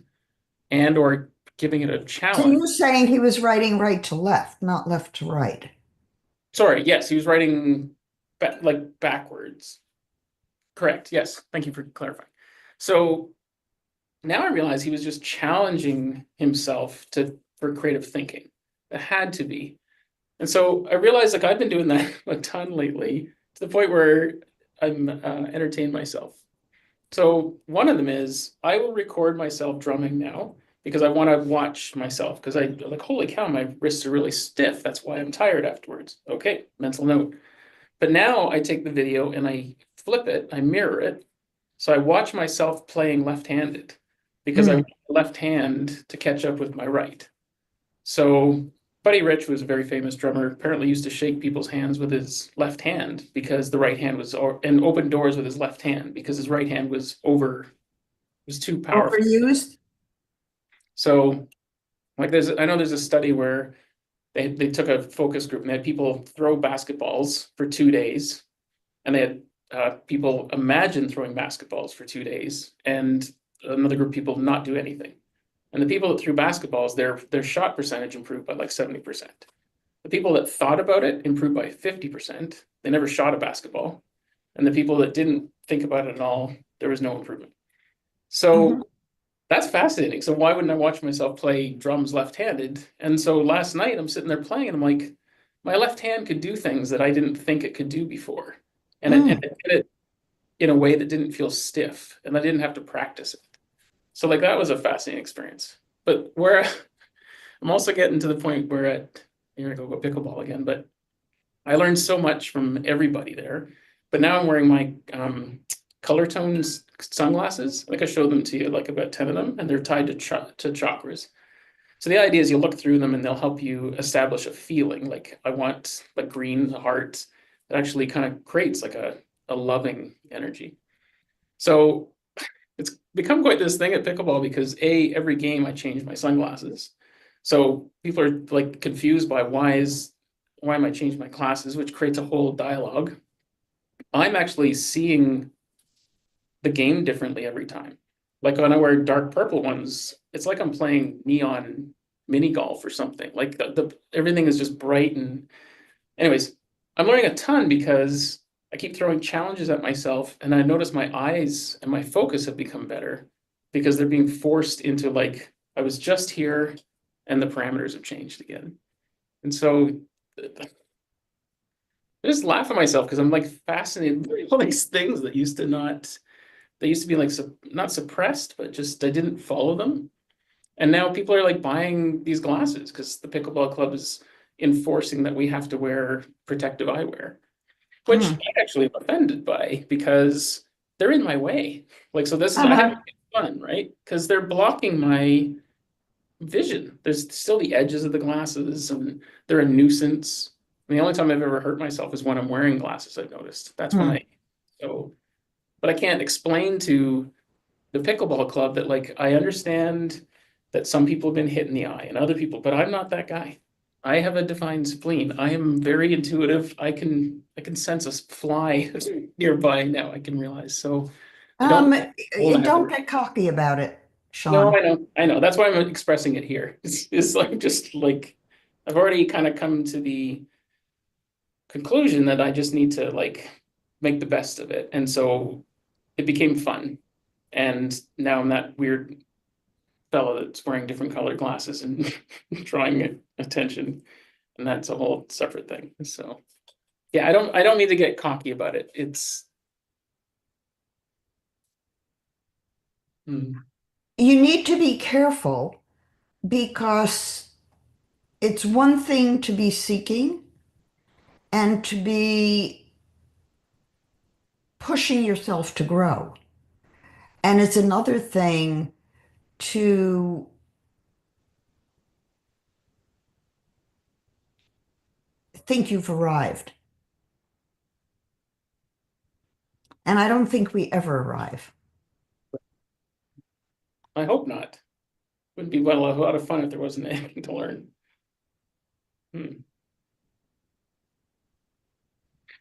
and or giving it a So challenge. you're saying he was writing right to left, not left to right. Sorry, yes, he was writing like backwards. Correct. Yes. Thank you for clarifying. So now I realize he was just challenging himself to for creative thinking. It had to be. And so I realized like I've been doing that a ton lately to the point where I'm entertained myself. So one of them is I will record myself drumming now because I want to watch myself because I like, holy cow, my wrists are really stiff. That's why I'm tired afterwards. Okay, mental note. But now I take the video and I flip it, I mirror it. So I watch myself playing left-handed because I Mm. want my left hand to catch up with my right. So Buddy Rich, who was a very famous drummer, apparently used to shake people's hands with his left hand because the right hand was, and open doors with his left hand because his right hand was too powerful. Overused? So like I know there's a study where they took a focus group and they had people throw basketballs for 2 days, and they had people imagine throwing basketballs for 2 days, and another group of people not do anything. And the people that threw basketballs, their shot percentage improved by like 70%. The people that thought about it improved by 50%. They never shot a basketball. And the people that didn't think about it at all, there was no improvement. Mhm. So that's fascinating. So why wouldn't I watch myself play drums left-handed? And so last night I'm sitting there playing and I'm like, my left hand could do things that I didn't think it could do before. And Mm. it did it in a way that didn't feel stiff and I didn't have to practice it. So like that was a fascinating experience. But where I'm also getting to the point where you're gonna go pickleball again, but I learned so much from everybody there. But now I'm wearing my color tones sunglasses. Like I showed them to you, like about 10 of them, and they're tied to chakras. So the idea is you look through them and they'll help you establish a feeling. Like I want like green, the heart, that actually kind of creates like a loving energy. So it's become quite this thing at pickleball because every game I change my sunglasses. So people are like confused by why am I changing my classes, which creates a whole dialogue. I'm actually seeing the game differently every time. Like when I wear dark purple ones, it's like I'm playing neon mini golf or something. Like the everything is just bright and anyways, I'm learning a ton because I keep throwing challenges at myself and I notice my eyes and my focus have become better because they're being forced into like I was just here and the parameters have changed again. And so I just laugh at myself because I'm like fascinated by all these things that used to not they used to be like not suppressed, but just I didn't follow them. And now people are like buying these glasses because the pickleball club is enforcing that we have to wear protective eyewear, which Mm. I actually am offended by because they're in my way. Like, so this is I have to Uh-huh. get fun, right? Because they're blocking my vision. There's still the edges of the glasses and they're a nuisance. And the only time I've ever hurt myself is when I'm wearing glasses, I've noticed. That's when Mm. I so but I can't explain to the pickleball club that like I understand that some people have been hit in the eye and other people, but I'm not that guy. I have a defined spleen. I am very intuitive. I can sense a fly nearby now. I can realize. So I don't hold that. Don't get cocky about it, No, Sean. I know. That's why I'm expressing it here. It's like just like I've already kind of come to the conclusion that I just need to like make the best of it. And so it became fun. And now I'm that weird fellow that's wearing different colored glasses and drawing attention. And that's a whole separate thing. So yeah, I don't need to get cocky about it. It's mm, You need to be careful because it's one thing to be seeking and to be pushing yourself to grow. And it's another thing to think you've arrived. And I don't think we ever arrive. I hope not. Would be well a lot of fun if there wasn't anything to learn. Hmm.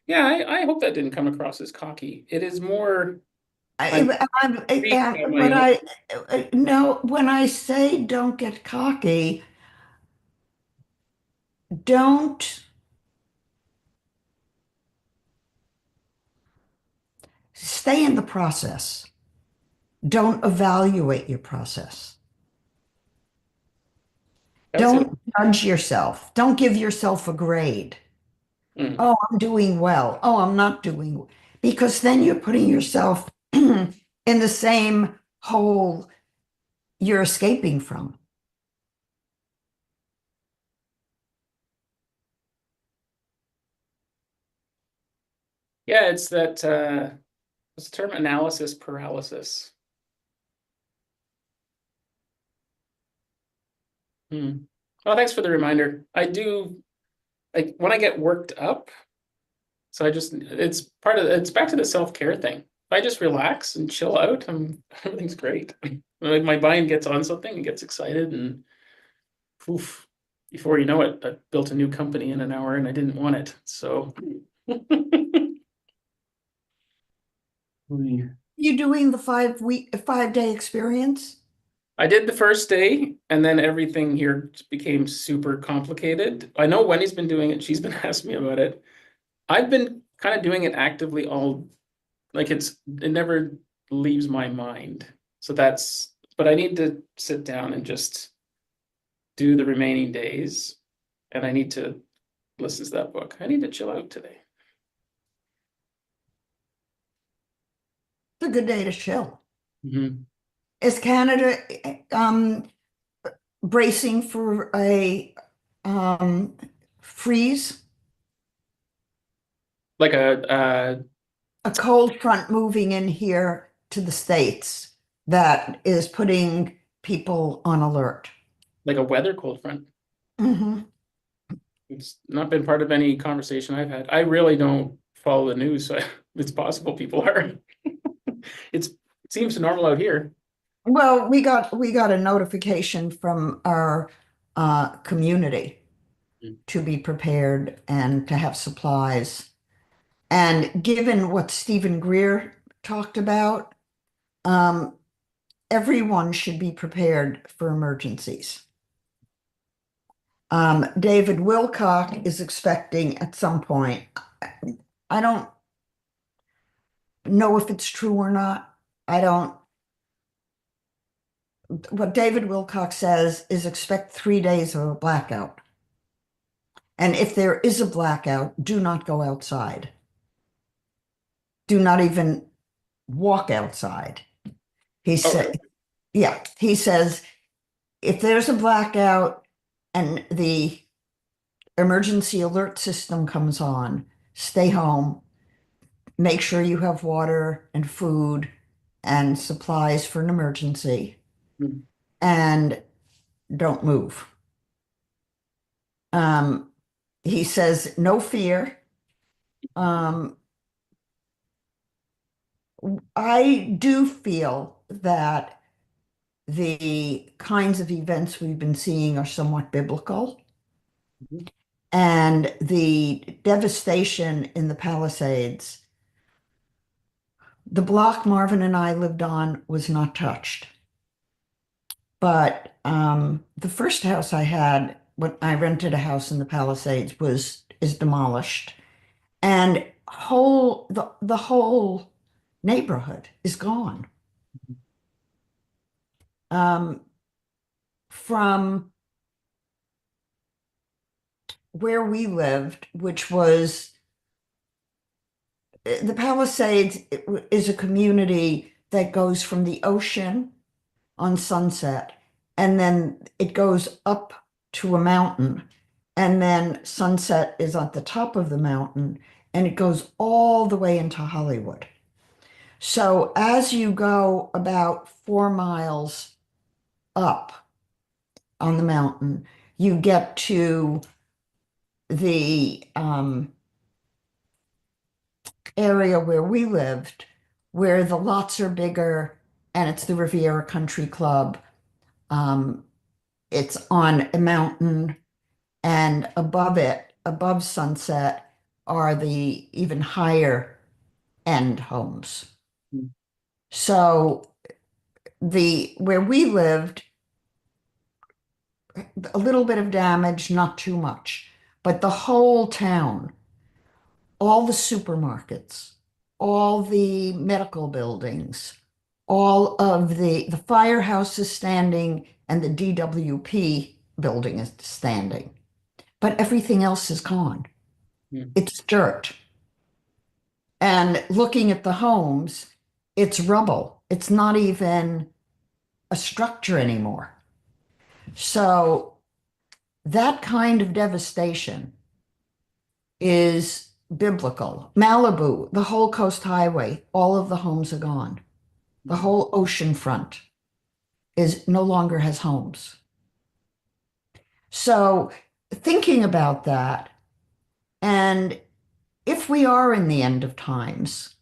Yeah, I hope that didn't come across as cocky. It is more I'm intrigued by my But own. I no, when I say don't get cocky, don't stay in the process. Don't evaluate your process. That's it. Don't judge yourself. Don't give yourself a grade. Mm. Oh, I'm doing well. Oh, I'm not doing well. Because then you're putting yourself in the same hole you're escaping from. Yeah, it's that what's the term? Analysis paralysis. Hmm. Well, thanks for the reminder. I do like when I get worked up, so I just it's part of it's back to the self-care thing. If I just relax and chill out, everything's great. Like my mind gets on something and gets excited and poof, before you know it, I built a new company in an hour and I didn't want it. So Hmm. You doing the 5 day experience? I did the first day, and then everything here just became super complicated. I know Wendy's been doing it. She's been asking me about it. I've been kind of doing it actively all, like it never leaves my mind. So but I need to sit down and just do the remaining days, and I need to listen to that book. I need to chill out today. It's a good day to chill. Mhm. Is Canada bracing for um, freeze? Like a A cold front moving in here to the States that is putting people on alert. like a weather cold front. Hmm. It's not been part of any conversation I've had. I really don't follow the news, so it's possible people are. It seems normal out here. Well, we got a notification from our community to be prepared and to have supplies. And given what Stephen Greer talked about, um, everyone should be prepared for emergencies. David Wilcock is expecting at some point. I don't know if it's true or not. I don't. What David Wilcock says is expect 3 days of a blackout. And if there is a blackout, do not go outside. Do not even walk outside. He Oh, said, really? yeah, he says if there's a blackout and the emergency alert system comes on, stay home, make sure you have water and food and supplies for an emergency, Hmm. and don't move. Um, he says, no fear. Um, I do feel that the kinds of events we've been seeing are somewhat biblical. Mhm. And the devastation in the Palisades, the block Marvin and I lived on was not touched. But the first house I had when I rented a house in the Palisades is demolished. And the whole neighborhood is gone. Um, from where we lived, which was the Palisades is a community that goes from the ocean on Sunset, and then it goes up to a mountain, and then Sunset is at the top of the mountain, and it goes all the way into Hollywood. So as you go about 4 miles up on the mountain, you get to the area where we lived, where the lots are bigger, and it's the Riviera Country Club. It's on a mountain, and above it, above Sunset, are the even higher end homes. Mm. So the where we lived, a little bit of damage, not too much, but the whole town, all the supermarkets, all the medical buildings, all of the firehouse is standing and the DWP building is standing, but everything else is gone. Mm. It's dirt. And looking at the homes, it's rubble. It's not even a structure anymore. So that kind of devastation is biblical. Malibu, the whole Coast Highway, all of the homes are gone. The Mm. whole ocean front is no longer has homes. So thinking about that, and if we are in the end of times,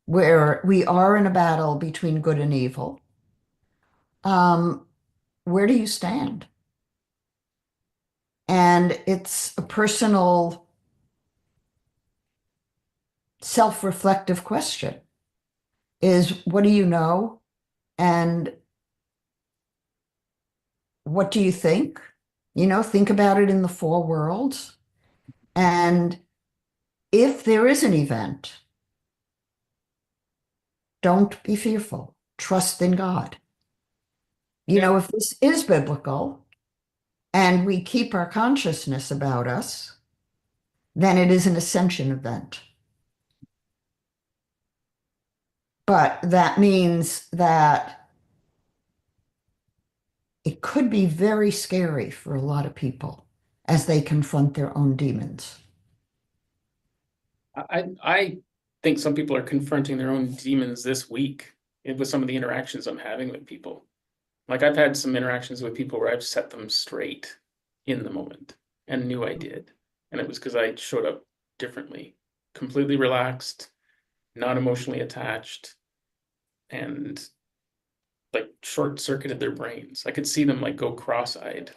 where we are in a battle between good and evil, um, where do you stand? And it's a personal, self-reflective question is what do you know? And what do you think? Think about it in the four worlds. And if there is an event, don't be fearful. Trust in God. Yeah. If this is biblical and we keep our consciousness about us, then it is an ascension event. But that means that it could be very scary for a lot of people as they confront their own demons. I think some people are confronting their own demons this week with some of the interactions I'm having with people. Like I've had some interactions with people where I've set them straight in the moment and knew I did. And it was because I showed up differently, completely relaxed, not emotionally attached, and like short circuited their brains. I could see them like go cross-eyed.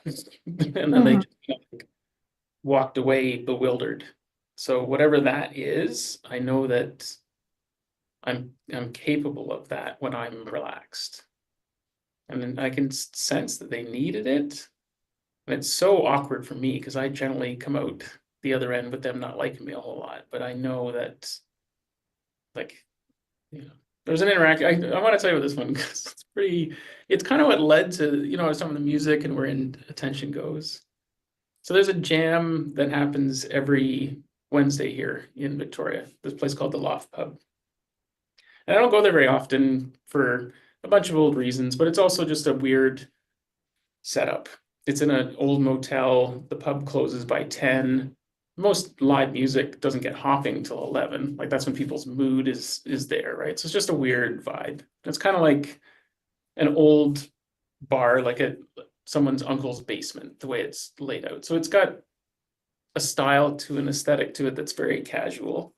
And then they Mhm. just like, walked away bewildered. So whatever that is, I know that I'm capable of that when I'm relaxed. And then I can sense that they needed it. And it's so awkward for me because I generally come out the other end with them not liking me a whole lot. But I know that, like, there's an interaction. I want to tell you about this one because it's kind of what led to, some of the music and where attention goes. So there's a jam that happens every Wednesday here in Victoria, this place called the Loft Pub. And I don't go there very often for a bunch of old reasons, but it's also just a weird setup. It's in an old motel. The pub closes by 10. Most live music doesn't get hopping till 11. Like that's when people's mood is there, right? So it's just a weird vibe. It's kind of like an old bar, like someone's uncle's basement, the way it's laid out. So it's got a style to an aesthetic to it that's very casual.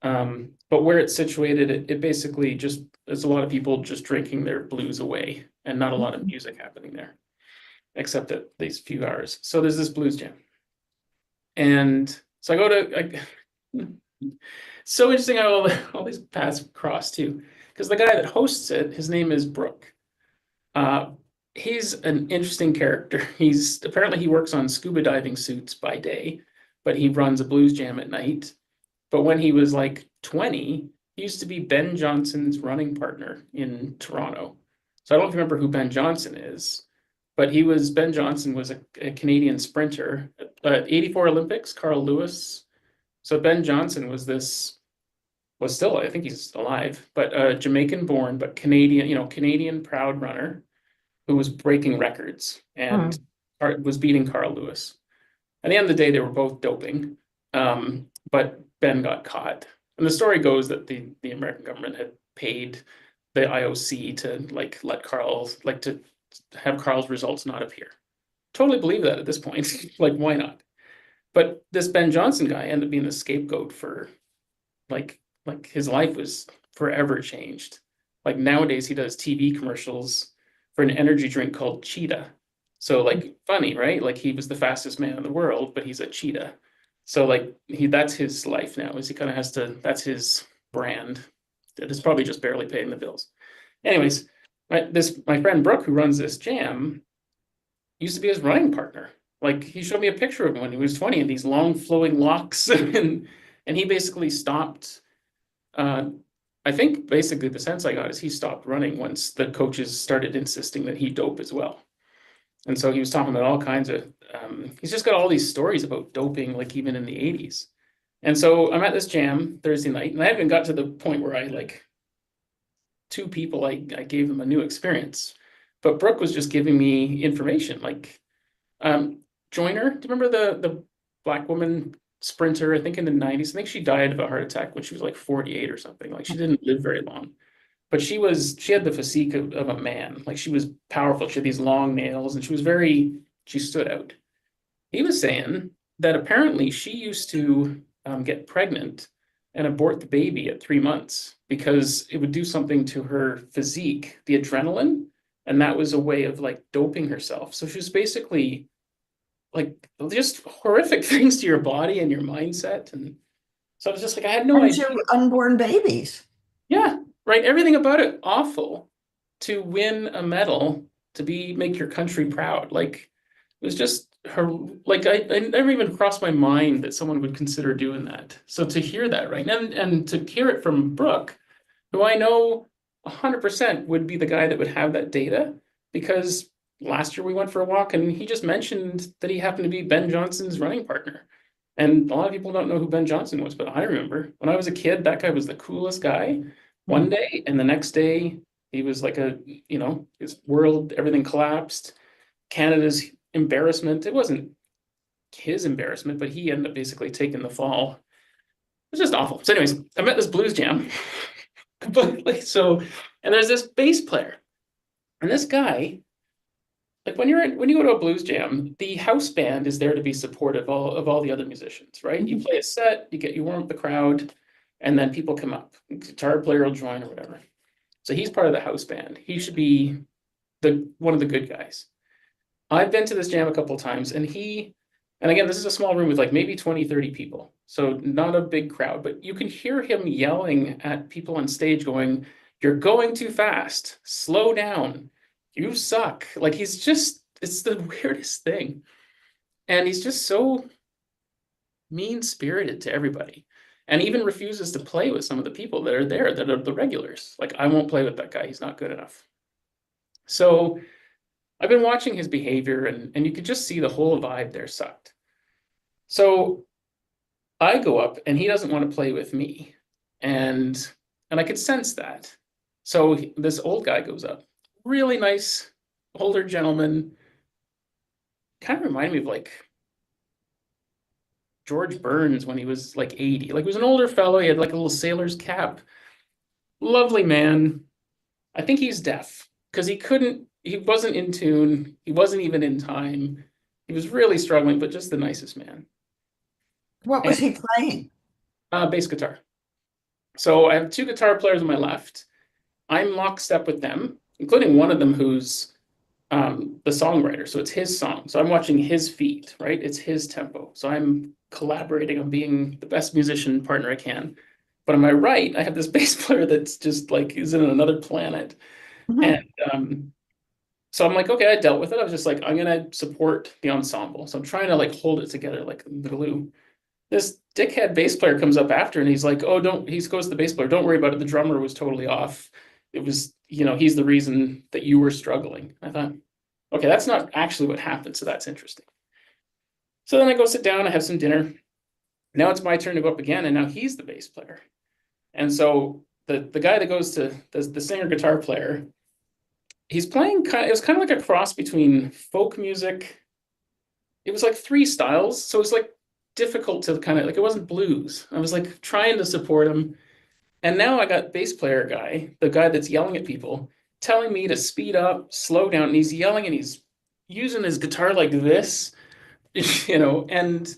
But where it's situated, it basically just there's a lot of people just drinking their blues away and not a lot of music happening there, except at these few hours. So there's this blues jam. And so I go so interesting how all these paths cross too. Because the guy that hosts it, his name is Brooke. Uh, he's an interesting character. He works on scuba diving suits by day, but he runs a blues jam at night. But when he was like 20, he used to be Ben Johnson's running partner in Toronto. So I don't remember who Ben Johnson is, but Ben Johnson was a Canadian sprinter at 84 Olympics, Carl Lewis. So Ben Johnson was still, I think he's alive, but Jamaican born, but Canadian, Canadian proud runner who was breaking records and Mm. was beating Carl Lewis. At the end of the day, they were both doping, but Ben got caught. And the story goes that the American government had paid the IOC to to have Carl's results not appear. Totally believe that at this point. Like, why not? But this Ben Johnson guy ended up being the scapegoat for his life was forever changed. Like nowadays, he does TV commercials for an energy drink called Cheetah. So like funny, right? Like he was the fastest man in the world, but he's a cheetah. So like that's his life now, is he kind of has to, that's his brand. That is probably just barely paying the bills. Anyways, my friend Brooke, who runs this jam, used to be his running partner. Like he showed me a picture of him when he was 20 and these long flowing locks and he basically stopped. I think basically the sense I got is he stopped running once the coaches started insisting that he dope as well. And so he was talking about all kinds of he's just got all these stories about doping, like even in the 80s. And so I'm at this jam Thursday night, and I haven't got to the point where I like two people, I gave them a new experience. But Brooke was just giving me information, like Joyner. Do you remember the black woman sprinter? I think in the 90s. I think she died of a heart attack when she was like 48 or something. Like she didn't live very long. But she had the physique of a man. Like she was powerful. She had these long nails, and she stood out. He was saying that apparently she used to get pregnant and abort the baby at 3 months because it would do something to her physique, the adrenaline, and that was a way of like doping herself. So she was basically like just horrific things to your body and your mindset. And so I was just like, I had no And idea. to unborn babies. Yeah, right. Everything about it awful to win a medal to make your country proud. Like it was just her. Like I never even crossed my mind that someone would consider doing that. So to hear that, right, and to hear it from Brooke, who I know 100% would be the guy that would have that data, because last year we went for a walk and he just mentioned that he happened to be Ben Johnson's running partner. And a lot of people don't know who Ben Johnson was, but I remember when I was a kid, that guy was the coolest guy one day, and the next day he was like his world, everything collapsed. Canada's embarrassment. It wasn't his embarrassment, but he ended up basically taking the fall. It was just awful. So, anyways, I'm at this blues jam completely. So, and there's this bass player, and this guy, like when you go to a blues jam, the house band is there to be supportive of all the other musicians, right? You play a set, you warm up the crowd, and then people come up. Guitar player will join or whatever. So he's part of the house band. He should be one of the good guys. I've been to this jam a couple of times, and again, this is a small room with like maybe 20, 30 people. So not a big crowd, but you can hear him yelling at people on stage going, "You're going too fast, slow down, you suck." Like it's the weirdest thing. And he's just so mean-spirited to everybody. And even refuses to play with some of the people that are there that are the regulars. Like, I won't play with that guy, he's not good enough. So I've been watching his behavior, and you could just see the whole vibe there sucked. So I go up and he doesn't want to play with me. And I could sense that. So this old guy goes up, really nice older gentleman, kind of reminded me of like George Burns when he was like 80. Like he was an older fellow, he had like a little sailor's cap. Lovely man. I think he's deaf because he wasn't in tune, he wasn't even in time. He was really struggling, but just the nicest man. What And was he playing? bass guitar. So I have two guitar players on my left. I'm lockstep with them, including one of them who's the songwriter. So it's his song. So I'm watching his feet, right? It's his tempo. So I'm collaborating on being the best musician partner I can. But on my right, I have this bass player that's just like is in another planet. And Mhm. so I'm like, okay, I dealt with it. I was just like, I'm gonna support the ensemble. So I'm trying to like hold it together like the glue. This dickhead bass player comes up after and he's like, oh, don't, he goes to the bass player, don't worry about it. The drummer was totally off. It was, he's the reason that you were struggling. I thought, okay, that's not actually what happened. So that's interesting. So then I go sit down, I have some dinner. Now it's my turn to go up again. And now he's the bass player. And so the guy that goes to the singer guitar player, he's playing it was kind of like a cross between folk music. It was like three styles. So it was like difficult to kind of like, it wasn't blues. I was like trying to support him. And now I got bass player guy, the guy that's yelling at people, telling me to speed up, slow down. And he's yelling and he's using his guitar like this, and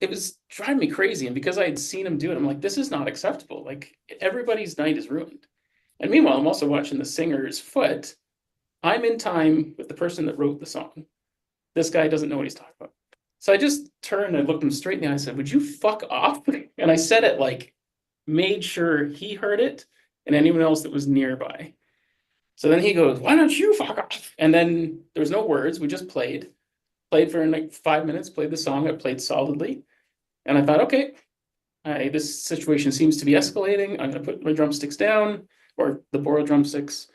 it was driving me crazy. And because I had seen him do it, I'm like, this is not acceptable. Like everybody's night is ruined. And meanwhile, I'm also watching the singer's foot. I'm in time with the person that wrote the song. This guy doesn't know what he's talking about. So I just turned and looked him straight in the eye and said, would you fuck off? And I said it like, made sure he heard it and anyone else that was nearby. So then he goes, why don't you fuck off? And then there was no words. We just played for like 5 minutes, played the song. I played solidly. And I thought, okay, this situation seems to be escalating. I'm going to put my drumsticks down, or the borrowed drumsticks.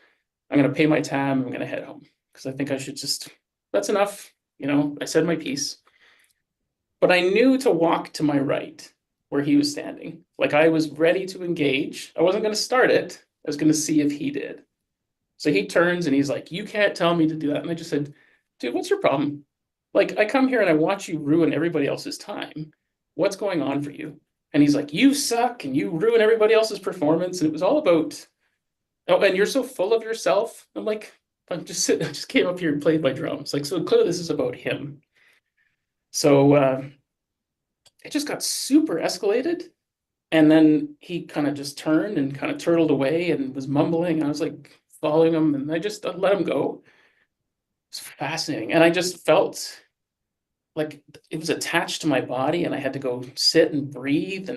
I'm going to pay my tab. I'm going to head home because I think I should just, that's enough. I said my piece. But I knew to walk to my right where he was standing. Like I was ready to engage. I wasn't going to start it. I was going to see if he did. So he turns and he's like, you can't tell me to do that. And I just said, dude, what's your problem? Like, I come here and I watch you ruin everybody else's time. What's going on for you? And he's like, you suck and you ruin everybody else's performance. And it was all about, oh, and you're so full of yourself. I'm like, I'm just sitting, I just came up here and played my drums. Like, so clearly this is about him. So it just got super escalated. And then he kind of just turned and kind of turtled away and was mumbling. I was like following him and I just let him go. It's fascinating. And I just felt like it was attached to my body and I had to go sit and breathe.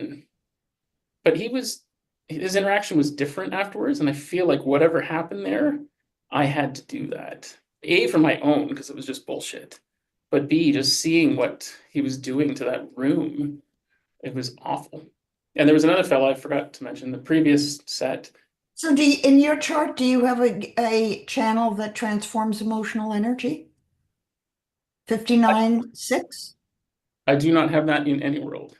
But his interaction was different afterwards. And I feel like whatever happened there, I had to do that. A, for my own, because it was just bullshit. But B, just seeing what he was doing to that room, it was awful. And there was another fellow I forgot to mention, the previous set. So in your chart, do you have a channel that transforms emotional energy? 59.6? I do not have that in any world.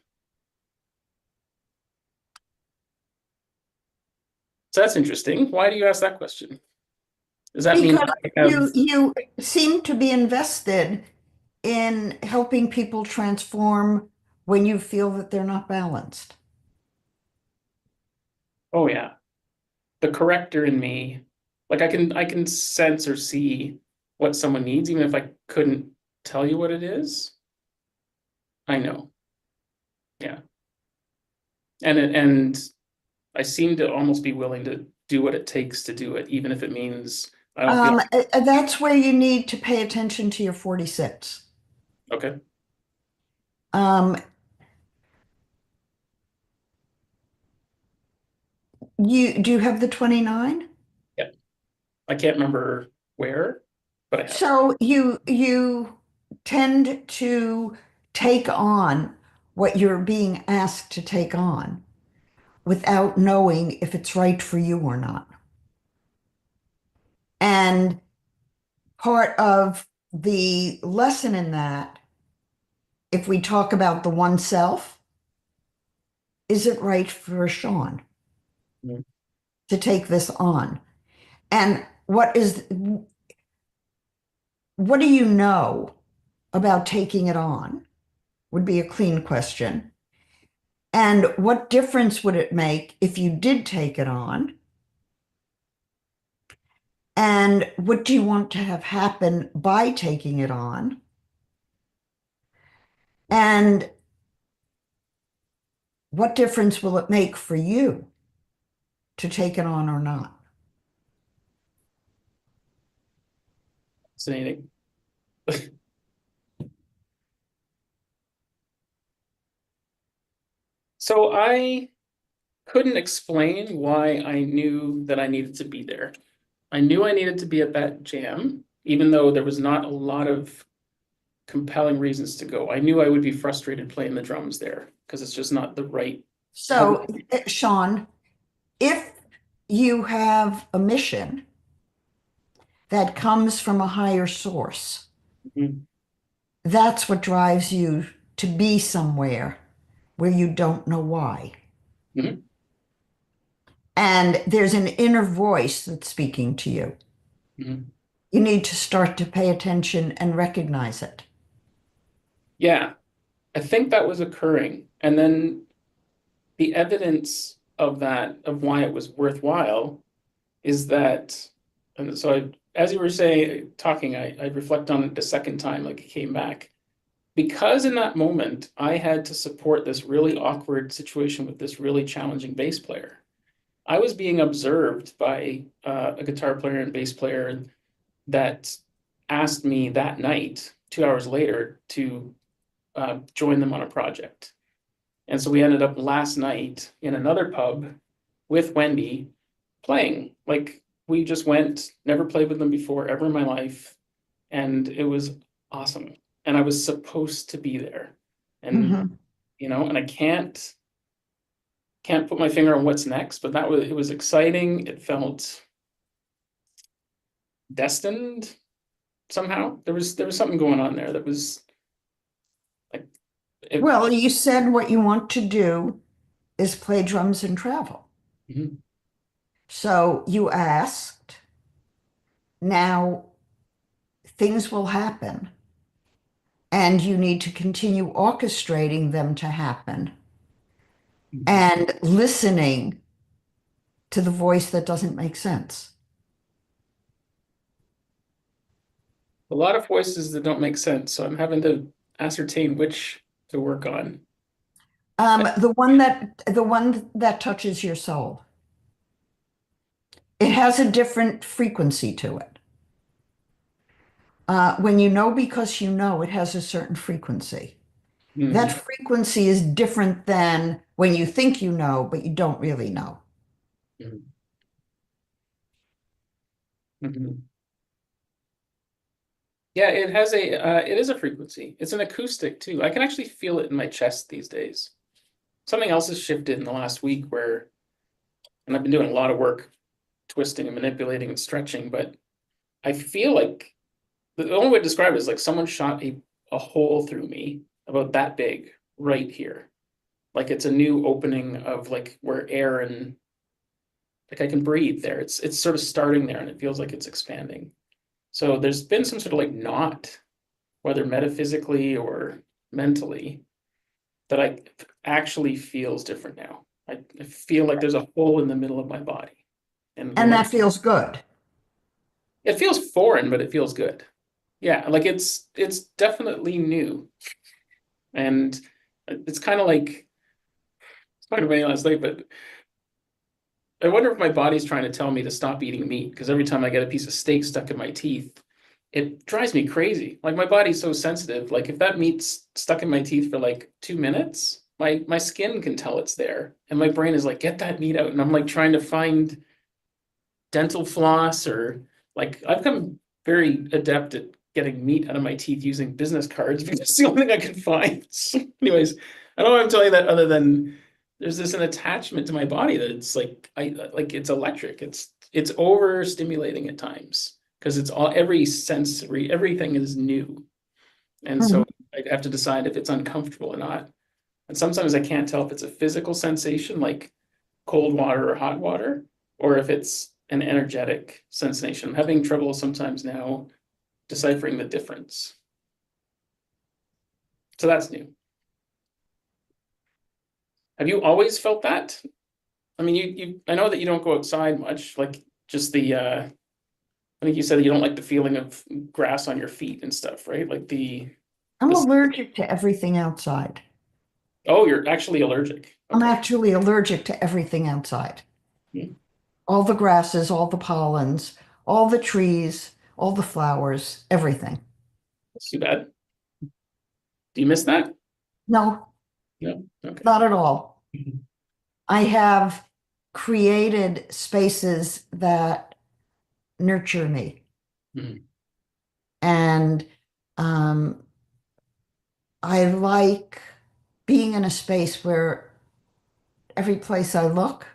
So that's interesting. Why do you ask that question? Does that mean Because I have, you seem to be invested in helping people transform when you feel that they're not balanced. oh yeah, the corrector in me, like I can sense or see what someone needs, even if I couldn't tell you what it is. I know. Yeah. And I seem to almost be willing to do what it takes to do it, even if it means I don't feel That's where you need to pay attention to your 46. okay. Um, do you have the 29? Yeah. I can't remember where, but I have. So you tend to take on what you're being asked to take on without knowing if it's right for you or not. And part of the lesson in that, if we talk about the oneself, is it right for Sean Mhm. to take this on? And what do you know about taking it on? Would be a clean question. And what difference would it make if you did take it on? And what do you want to have happen by taking it on? And what difference will it make for you to take it on or not? Fascinating. So I couldn't explain why I knew that I needed to be there. I knew I needed to be at that jam, even though there was not a lot of compelling reasons to go. I knew I would be frustrated playing the drums there because it's just not the right. So, Sean, if you have a mission that comes from a higher source, Mhm. that's what drives you to be somewhere where you don't know why. Mhm. And there's an inner voice that's speaking to you. Mhm. You need to start to pay attention and recognize it. Yeah, I think that was occurring. And then the evidence of that, of why it was worthwhile, is that, and so as you were saying, talking, I reflect on it the second time, like it came back. Because in that moment, I had to support this really awkward situation with this really challenging bass player. I was being observed by a guitar player and bass player that asked me that night, 2 hours later, to join them on a project. And so we ended up last night in another pub with Wendy playing. Like we just went, never played with them before ever in my life, and it was awesome. And I was supposed to be there. And Mhm. and I can't put my finger on what's next, but it was exciting. It felt destined somehow. There was something going on there that was like it. Well, you said what you want to do is play drums and travel. Mhm. So you asked, now things will happen, and you need to continue orchestrating them to happen Mhm. and listening to the voice that doesn't make sense. A lot of voices that don't make sense, so I'm having to ascertain which to work on. The one that touches your soul. It has a different frequency to it. When you know because you know, it has a certain frequency. That Mhm. frequency is different than when you think you know, but you don't really know. Mhm. Mhm. Yeah, it is a frequency. It's an acoustic too. I can actually feel it in my chest these days. Something else has shifted in the last week and I've been doing a lot of work twisting and manipulating and stretching, but I feel like the only way to describe it is like someone shot a hole through me about that big right here. Like it's a new opening of like where air and like I can breathe there. It's sort of starting there and it feels like it's expanding. So there's been some sort of like knot, whether metaphysically or mentally, that I actually feels different now. I feel like there's a hole in the middle of my body. And And that feels good. it feels foreign, but it feels good. Yeah, like it's definitely new. And it's kind of like it's talking about me last night, but I wonder if my body's trying to tell me to stop eating meat because every time I get a piece of steak stuck in my teeth, it drives me crazy. Like my body's so sensitive. Like if that meat's stuck in my teeth for like 2 minutes, my skin can tell it's there. And my brain is like, get that meat out. And I'm like trying to find dental floss or like I've come very adept at getting meat out of my teeth using business cards because it's the only thing I can find. So anyways, I don't know what I'm telling you that other than there's this an attachment to my body that it's like I like it's electric. It's overstimulating at times because it's all every sensory everything is new. And Mhm. so I have to decide if it's uncomfortable or not. And sometimes I can't tell if it's a physical sensation like cold water or hot water, or if it's an energetic sensation. I'm having trouble sometimes now deciphering the difference. So that's new. Have you always felt that? I mean, I know that you don't go outside much, like just I think you said that you don't like the feeling of grass on your feet and stuff, right? Like I'm this, allergic to everything outside. oh, you're actually allergic. I'm Okay. actually allergic to everything outside. Hmm. All the grasses, all the pollens, all the trees, all the flowers, everything. That's too bad. Do you miss that? No, No? Okay. not at all. Mhm. I have created spaces that nurture me. Mhm. And um, I like being in a space where every place I look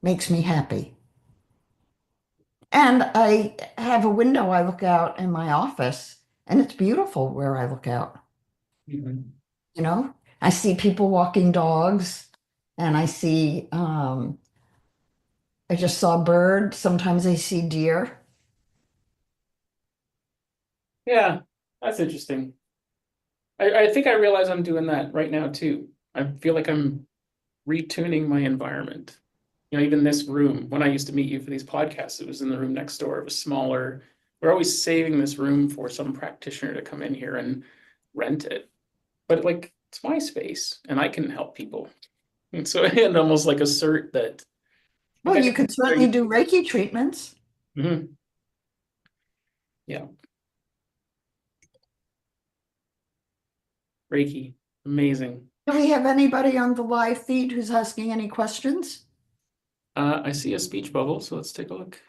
makes me happy. And I have a window I look out in my office, and it's beautiful where I look out. Mhm. You know, I see people walking dogs, and I just saw a bird. Sometimes I see deer. Yeah, that's interesting. I think I realize I'm doing that right now too. I feel like I'm retuning my environment. Even this room, when I used to meet you for these podcasts, it was in the room next door. It was smaller. We're always saving this room for some practitioner to come in here and rent it. But like it's my space and I can help people. And so and almost like assert that like Well, I you can could certainly do Reiki treatments. Mhm. Yeah. Reiki. Amazing. Do we have anybody on the live feed who's asking any questions? I see a speech bubble, so let's take a look.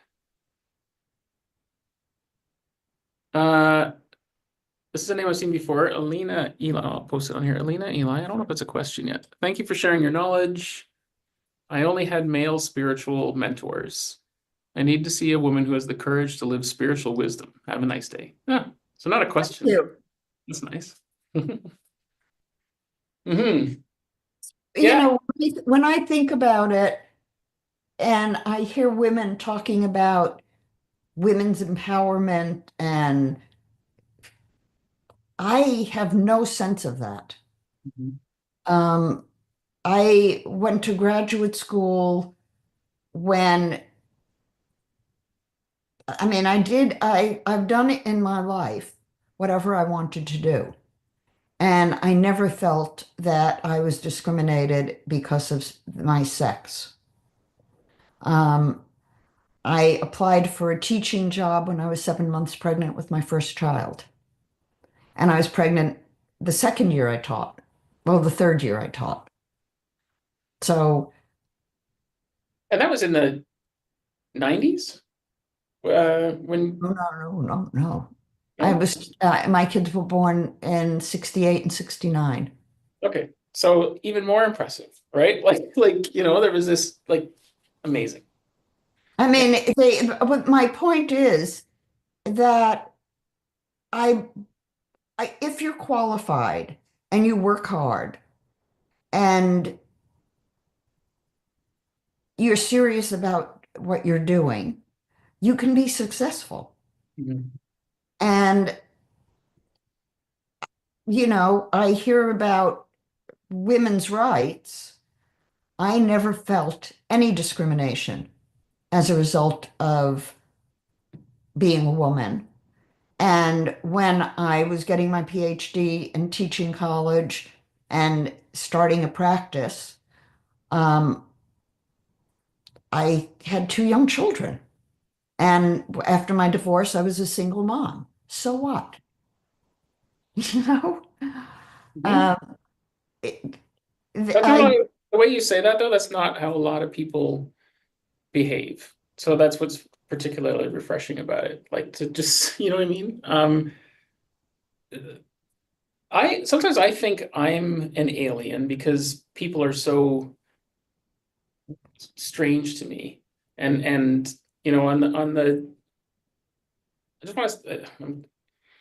This is a name I've seen before. Alina Eli. I'll post it on here. Alina Eli. I don't know if it's a question yet. Thank you for sharing your knowledge. I only had male spiritual mentors. I need to see a woman who has the courage to live spiritual wisdom. Have a nice day. Yeah. So not a question. You. That's nice. Hmm. You Yeah. know, when I think about it and I hear women talking about women's empowerment, and I have no sense of that. Mhm. Um, I went to graduate school when, I mean, I've done it in my life, whatever I wanted to do. And I never felt that I was discriminated because of my sex. Um, I applied for a teaching job when I was 7 months pregnant with my first child. And I was pregnant the second year I taught. Well, the third year I taught. So, And that was in the 90s? When, no, no, no, no, no. no? My kids were born in 68 and 69. Okay. So even more impressive, right? There was this amazing. I Yeah. mean, but my point is that I, if you're qualified and you work hard and you're serious about what you're doing, you can be successful. Mhm. And, I hear about women's rights. I never felt any discrimination as a result of being a woman. And when I was getting my PhD and teaching college and starting a practice, um, I had two young children. And after my divorce, I was a single mom. So what? You know? Mhm. Uh, it- That's not I, the way you say that, though. That's not how a lot of people behave. So that's what's particularly refreshing about it. Like to just, you know what I mean? I sometimes I think I'm an alien because people are so strange to me, and on the I just want to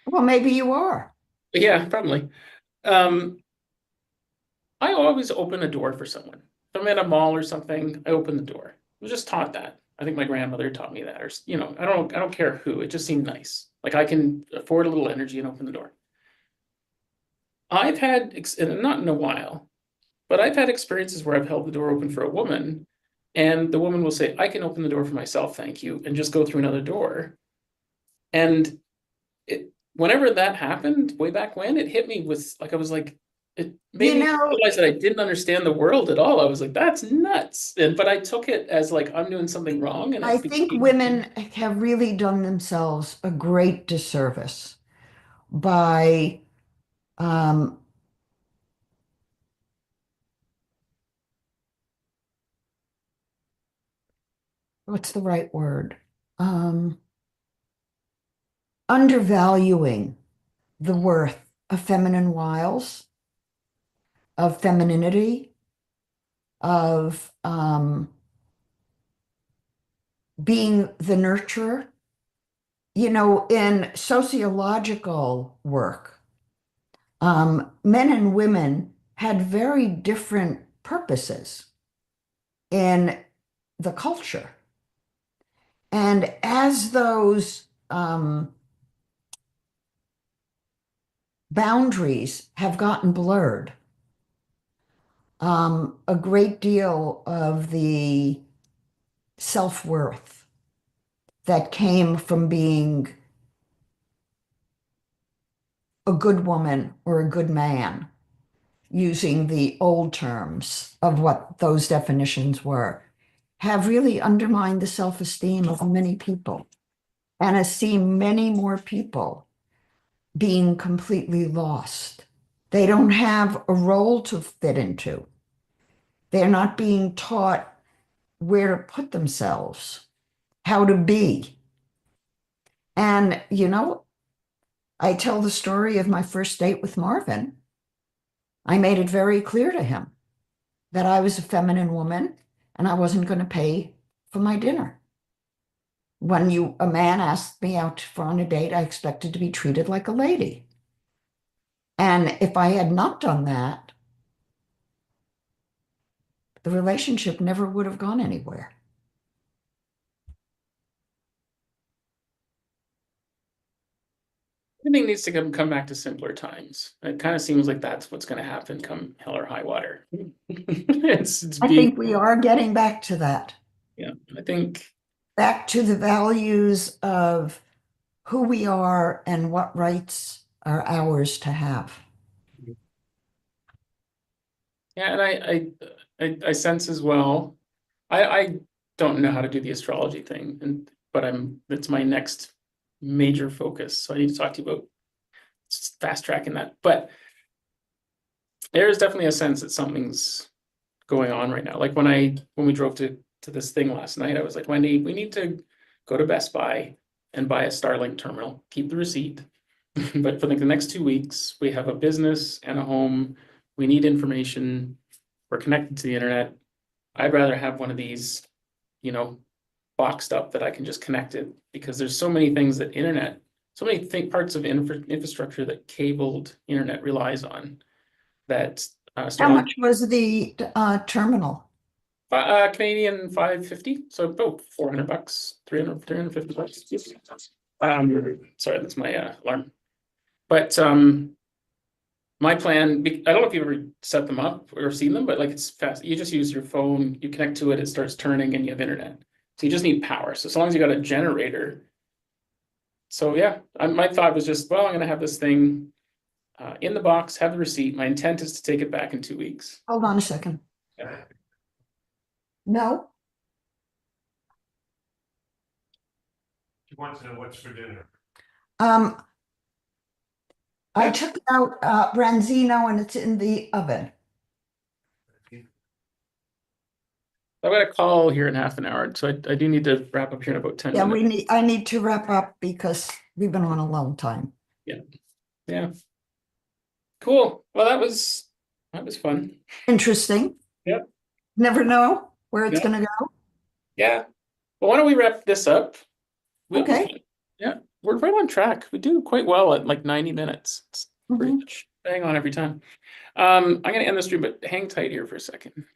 well, maybe you are. yeah, probably. Um, I always open a door for someone. If I'm at a mall or something, I open the door. I was just taught that. I think my grandmother taught me that, or I don't care who. It just seemed nice. Like I can afford a little energy and open the door. And not in a while, but I've had experiences where I've held the door open for a woman, and the woman will say, "I can open the door for myself, thank you," and just go through another door. And whenever that happened, way back when, it hit me with I was like, it made You me know, realize that I didn't understand the world at all. I was like, that's nuts. But I took it as like I'm doing something wrong, and I it think became women have really done themselves a great disservice by, um, what's the right word? Um, Undervaluing the worth of feminine wiles, of femininity, of being the nurturer. In sociological work, men and women had very different purposes in the culture. And as those boundaries have gotten blurred, a great deal of the self-worth that came from being a good woman or a good man, using the old terms of what those definitions were, have really undermined the self-esteem of many people. and has seen many more people being completely lost. They don't have a role to fit into. They're not being taught where to put themselves, how to be. And, I tell the story of my first date with Marvin. I made it very clear to him that I was a feminine woman and I wasn't going to pay for my dinner. When a man asked me out for on a date, I expected to be treated like a lady. And if I had not done that, the relationship never would have gone anywhere. Everything needs to come back to simpler times. It kind of seems like that's what's going to happen come hell or high water. It's I being, think we are getting back to that, yeah, I think, back to the values of who we are and what rights are ours to have. yeah, and I sense as well. I don't know how to do the astrology thing, but it's my next major focus. So I need to talk to you about fast tracking that. But there is definitely a sense that something's going on right now. Like when we drove to this thing last night, I was like, Wendy, we need to go to Best Buy and buy a Starlink terminal. Keep the receipt. But for like the next 2 weeks, we have a business and a home. We need information. We're connected to the internet. I'd rather have one of these, you know, boxed up that I can just connect it, because there's so many things that internet, so many parts of infrastructure that cabled internet relies on that How Starlink. much was the terminal? Canadian 550, so about $400, 350 bucks. Sorry, that's my alarm. But my plan, I don't know if you've ever set them up or seen them, but like it's fast. You just use your phone, you connect to it, it starts turning, and you have internet. So you just need power. So as long as you got a generator. So yeah, my thought was just, well, I'm gonna have this thing in the box, have the receipt. My intent is to take it back in 2 weeks. Hold on a second. Yeah. No, She wants to know what's for dinner. I Yeah. took out branzino and it's in the oven. I've got a call here in half an hour, so I do need to wrap up here in about 10 Yeah, minutes. I need to wrap up because we've been on a long time. Yeah. Cool. Well, that was fun. Interesting. Yep. Never know where it's Yeah. going to go. Yeah. Well, why don't we wrap this up? Okay. Yeah, we're right on track. We do quite well at like 90 minutes. It's pretty Mhm. much bang on every time. I'm gonna end the stream, but hang tight here for a second.